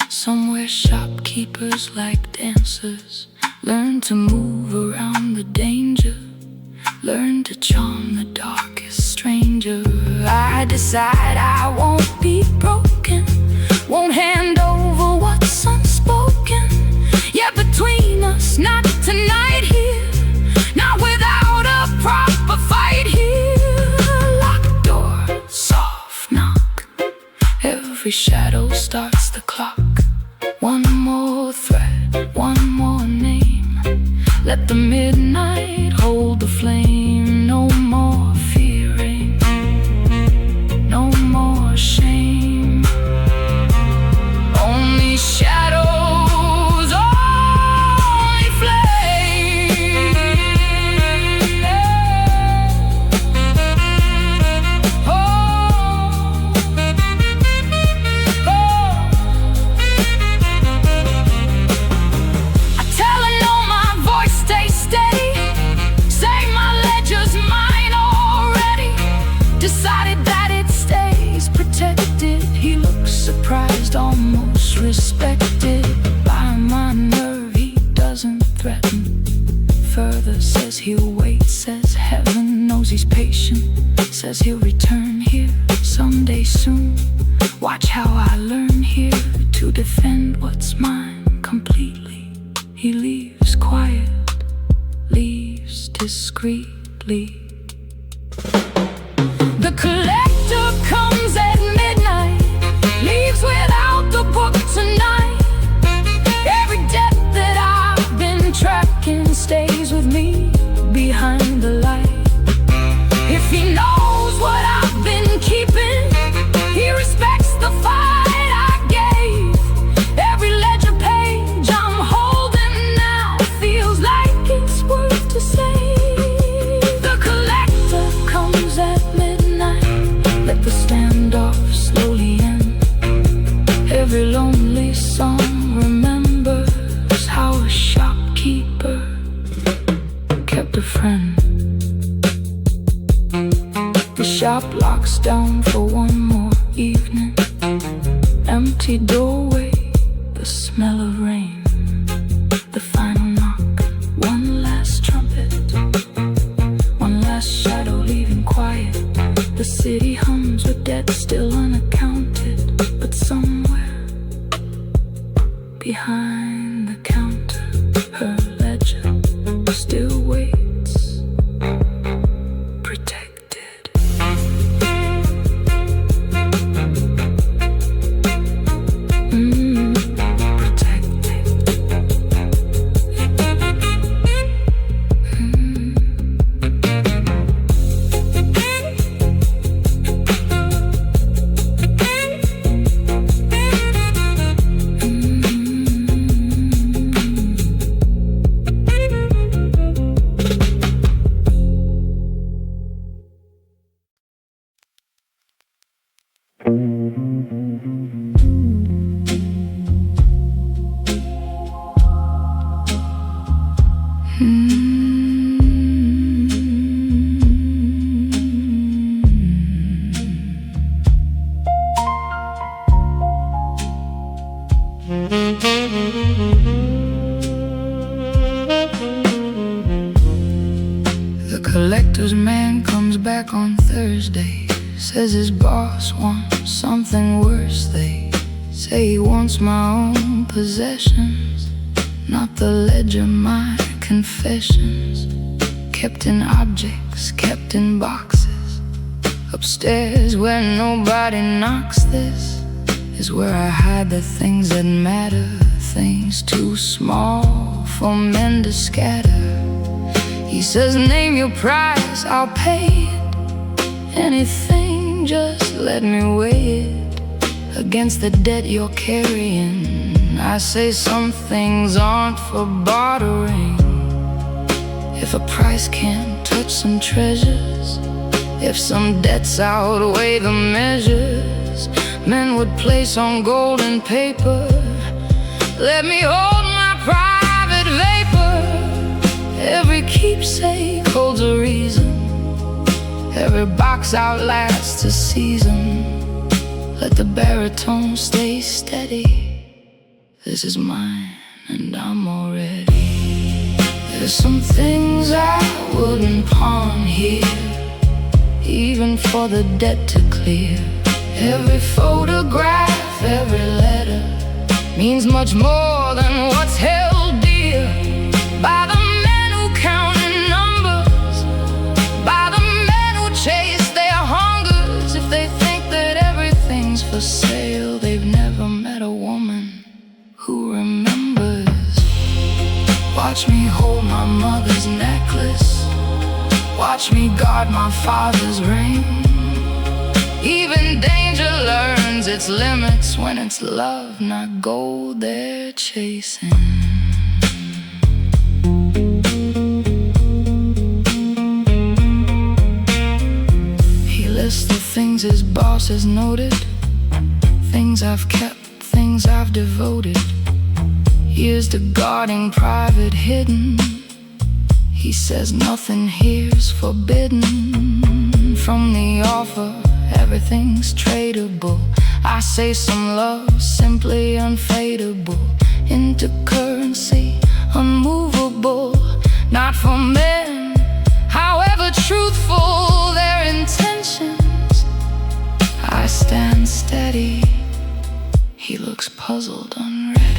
Somewhere shopkeepers like dancers learn to move around the danger, learn to charm the darkest stranger. I decide I won't be broken, won't hand over what's unspoken. Yeah, between us, not tonight here, not without a proper fight here. Locked door, soft knock, every shadow starts the clock. One more threat, one more name. Let the midnight hold the flame. No more fearing, no more shame. Only shadows, only flame. Surprised, almost respected by my nerve. He doesn't threaten further, says he'll wait, says heaven knows he's patient, says he'll return here someday soon. Watch how I learn here to defend what's mine completely. He leaves quiet, leaves discreetly. a friend. The shop locks down for one more evening. Empty doorway, the smell of rain. The final knock, one last trumpet, one last shadow leaving quiet. The city hums with debt still unaccounted, but somewhere behind the counter, her ledger still waits, protected. Protected. The collector's man comes back on Thursday. Says his boss wants something worse. They say he wants my own possessions, not the ledger, my confessions. Kept in objects, kept in boxes, upstairs where nobody knocks. This is where I hide the things that matter, things too small for men to scatter. He says, name your price, I'll pay it. Anything, just let me weigh it against the debt you're carrying. I say some things aren't for bartering. If a price can't touch some treasures, if some debts outweigh the measures men would place on gold and paper, let me hold my private vapor. Every keepsake holds a reason, every box outlasts a season. Let the baritone stay steady. This is mine and I'm already. There's some things I wouldn't pawn here, even for the debt to clear. Every photograph, every letter means much more than what's held dear by the men who count in numbers, by the men who chase their hungers. If they think that everything's for sale, they've never met a woman who remembers. Watch me hold my mother's necklace, watch me guard my father's ring. Even danger learns its limits when it's love, not gold they're chasing. He lists the things his boss has noted, things I've kept, things I've devoted, years to guarding private hidden. He says nothing here's forbidden. From the offer, everything's tradable. I say some love simply unfadable, into currency unmovable, not for men, however truthful their intentions. I stand steady, he looks puzzled, unready.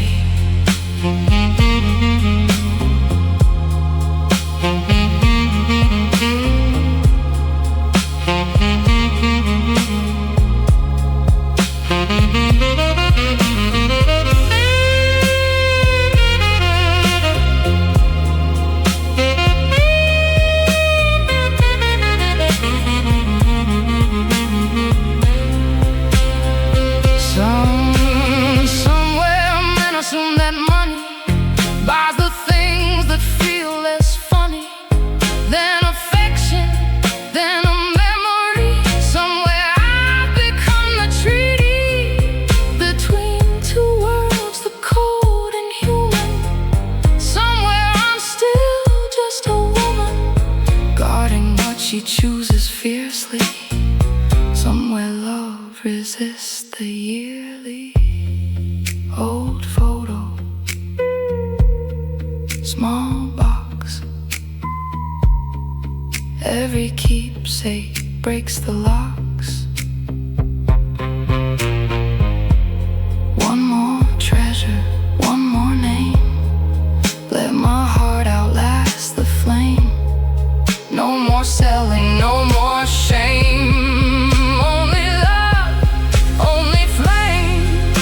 Somewhere she chooses fiercely. Somewhere love resists the yearly old photo, small box. Every keepsake breaks the locks. One more treasure, one more name. Let my heart outlast the flame. No more selling, no more shame. Only love, only flame.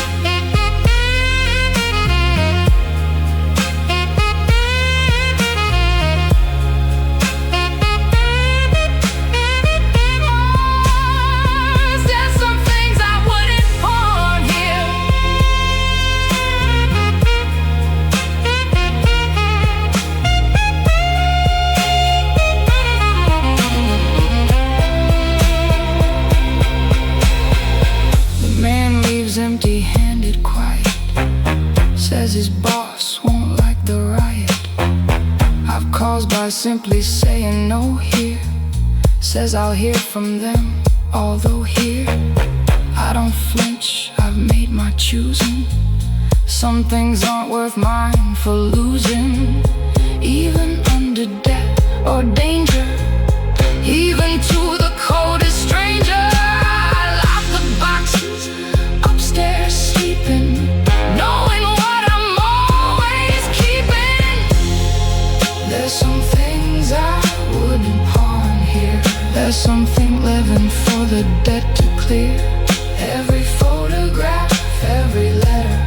There's some things I wouldn't pawn here. Empty-handed, quiet. Says his boss won't like the riot. I've caused by simply saying no here. Says I'll hear from them, although here I don't flinch, I've made my choosing. Some things aren't worth mine for losing. Even under death or danger, even to the coldest stranger. Upstairs sleeping, knowing what I'm always keeping. There's some things I wouldn't pawn here. There's something living for the dead to clear. Every photograph, every letter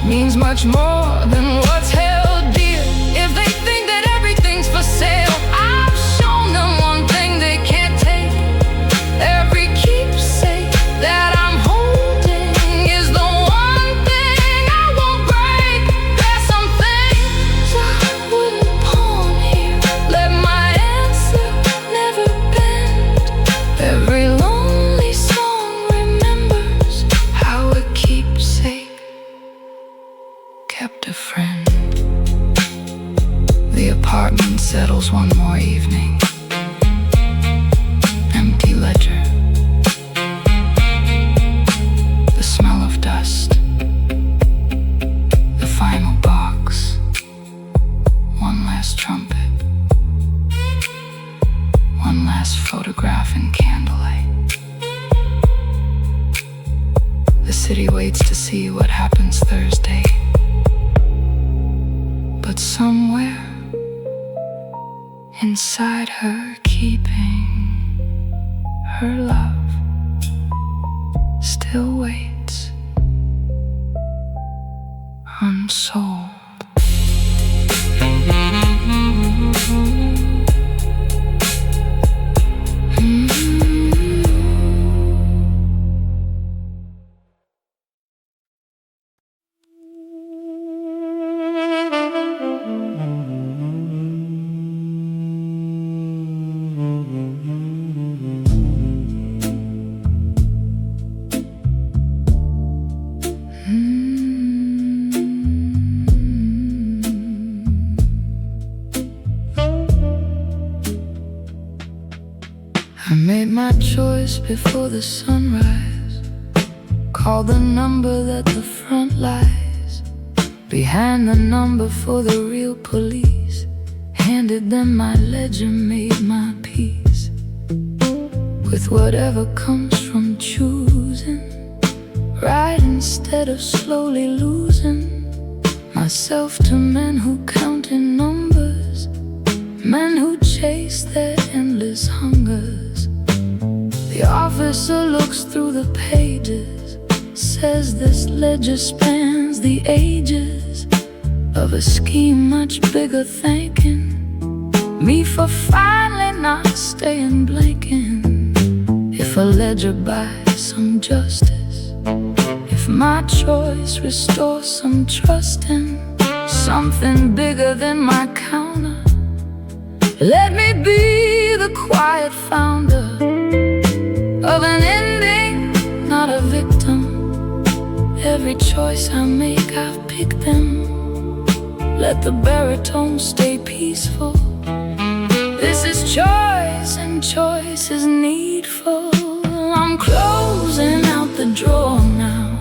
means much more than what's held dear. If they think that everything's for sale, I've shown them one thing they can't take. Every keepsake that I'm holding is the one thing I won't break. There's some things I wouldn't pawn here. Let my answer never bend. Every lonely song remembers how a keepsake kept a friend. The apartment settles one more evening. Empty ledger, the smell of dust, the final box, one last trumpet, one last photograph in candlelight. The city waits to see what happens Thursday. But somewhere inside her keeping, her love still waits unsold. I made my choice before the sunrise. Called the number that the front lies behind the number for the real police. Handed them my ledger, made my peace with whatever comes from choosing right instead of slowly losing myself to men who count in numbers, men who chase their endless hungers. The officer looks through the pages, says this ledger spans the ages of a scheme much bigger, thanking me for finally not staying blanking. If a ledger buys some justice, if my choice restores some trust in something bigger than my counter, let me be the quiet founder of an ending, not a victim. Every choice I make, I've picked them. Let the baritone stay peaceful. This is choice and choice is needful. I'm closing out the drawer now,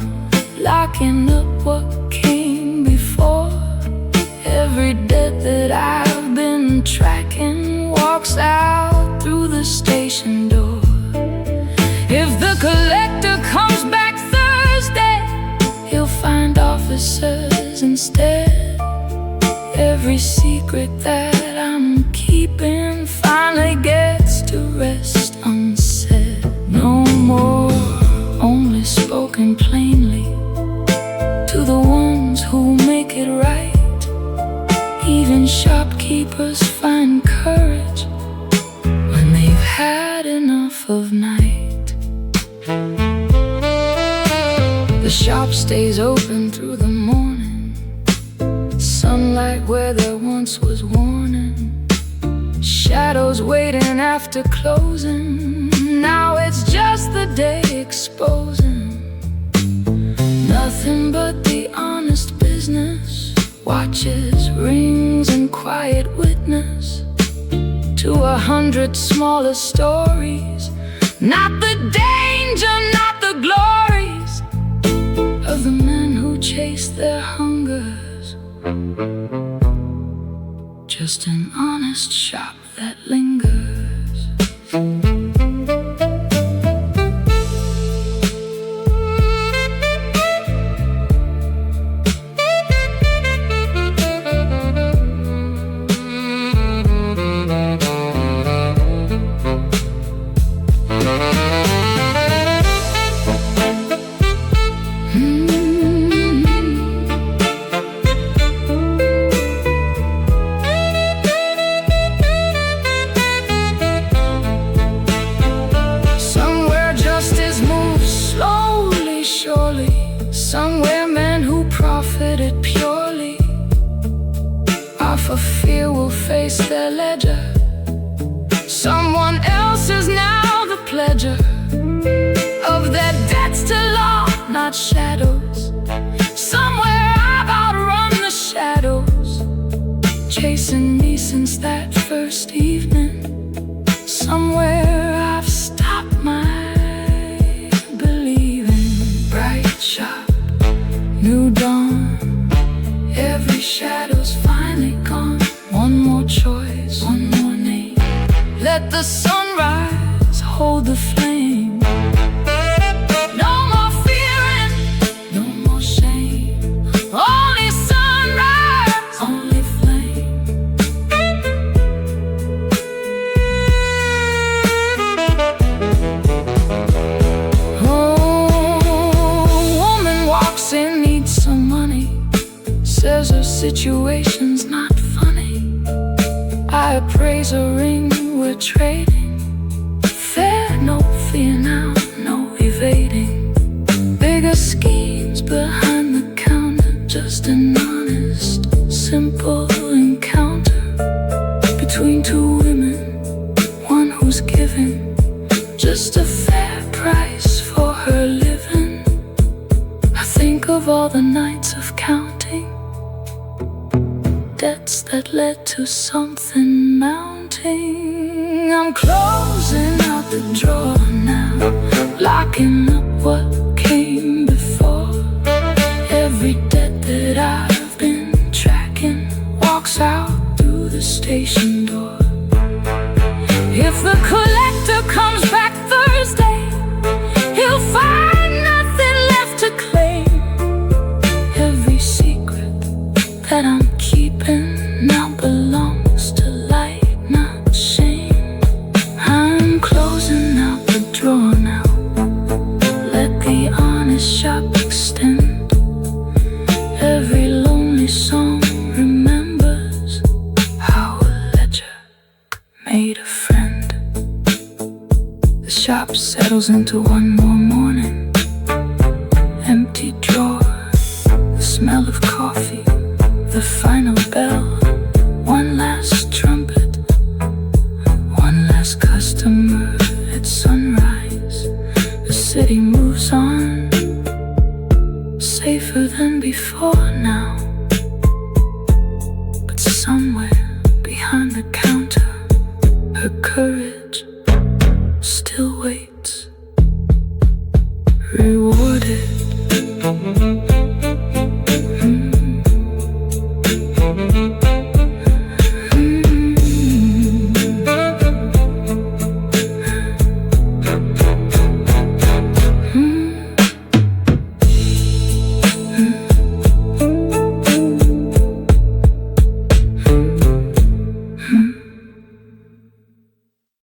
locking up what came before. Every debt that I've been tracking walks out through the station door. If the collector comes back Thursday, he'll find officers instead. Every secret that I'm keeping finally gets to rest unsaid. No more only spoken plainly to the ones who make it right. Even shopkeepers find courage when they've had enough of night. The shop stays open through the morning, sunlight where there once was warning, shadows waiting after closing. Now it's just the day exposing nothing but the honest business, watches, rings, and quiet witness to 100 smaller stories. Not the danger, not the glories of the men who chase their hungers, just an honest shop that lingers. Somewhere men who profited purely off of fear will face their ledger. Someone else is now the pledger of their debts to law, not shadows. Somewhere I've outrun the shadows, chasing me since that first evening. Somewhere I've stopped my believing. Bright shop, new dawn, every shadow's finally gone. One more choice, one more name. Let the sunrise hold the flame. No more fearing, no more shame. Only sunrise, only flame. Some money, says her situation's not funny. I appraise a ring, we're trading. Fair, no fear now, no evading. Bigger schemes behind the counter, just an honest, simple encounter between two women, one who's giving just a fair price for her living. Think of all the nights of counting, debts that led to something mounting. I'm closing out the drawer now, locking up what came before. Every debt that I've been tracking walks out through the station door. If the collector comes back Thursday, he'll find nothing left to claim. That I'm keeping now belongs to light, not shame. I'm closing out the drawer now, let the honest shop extend. Every lonely song remembers how a ledger made a friend. The shop settles into one more morning, empty drawer, the smell of coffee, the final bell, one last trumpet, one last customer at sunrise. The city moves on, safer than before now. But somewhere behind the counter, her courage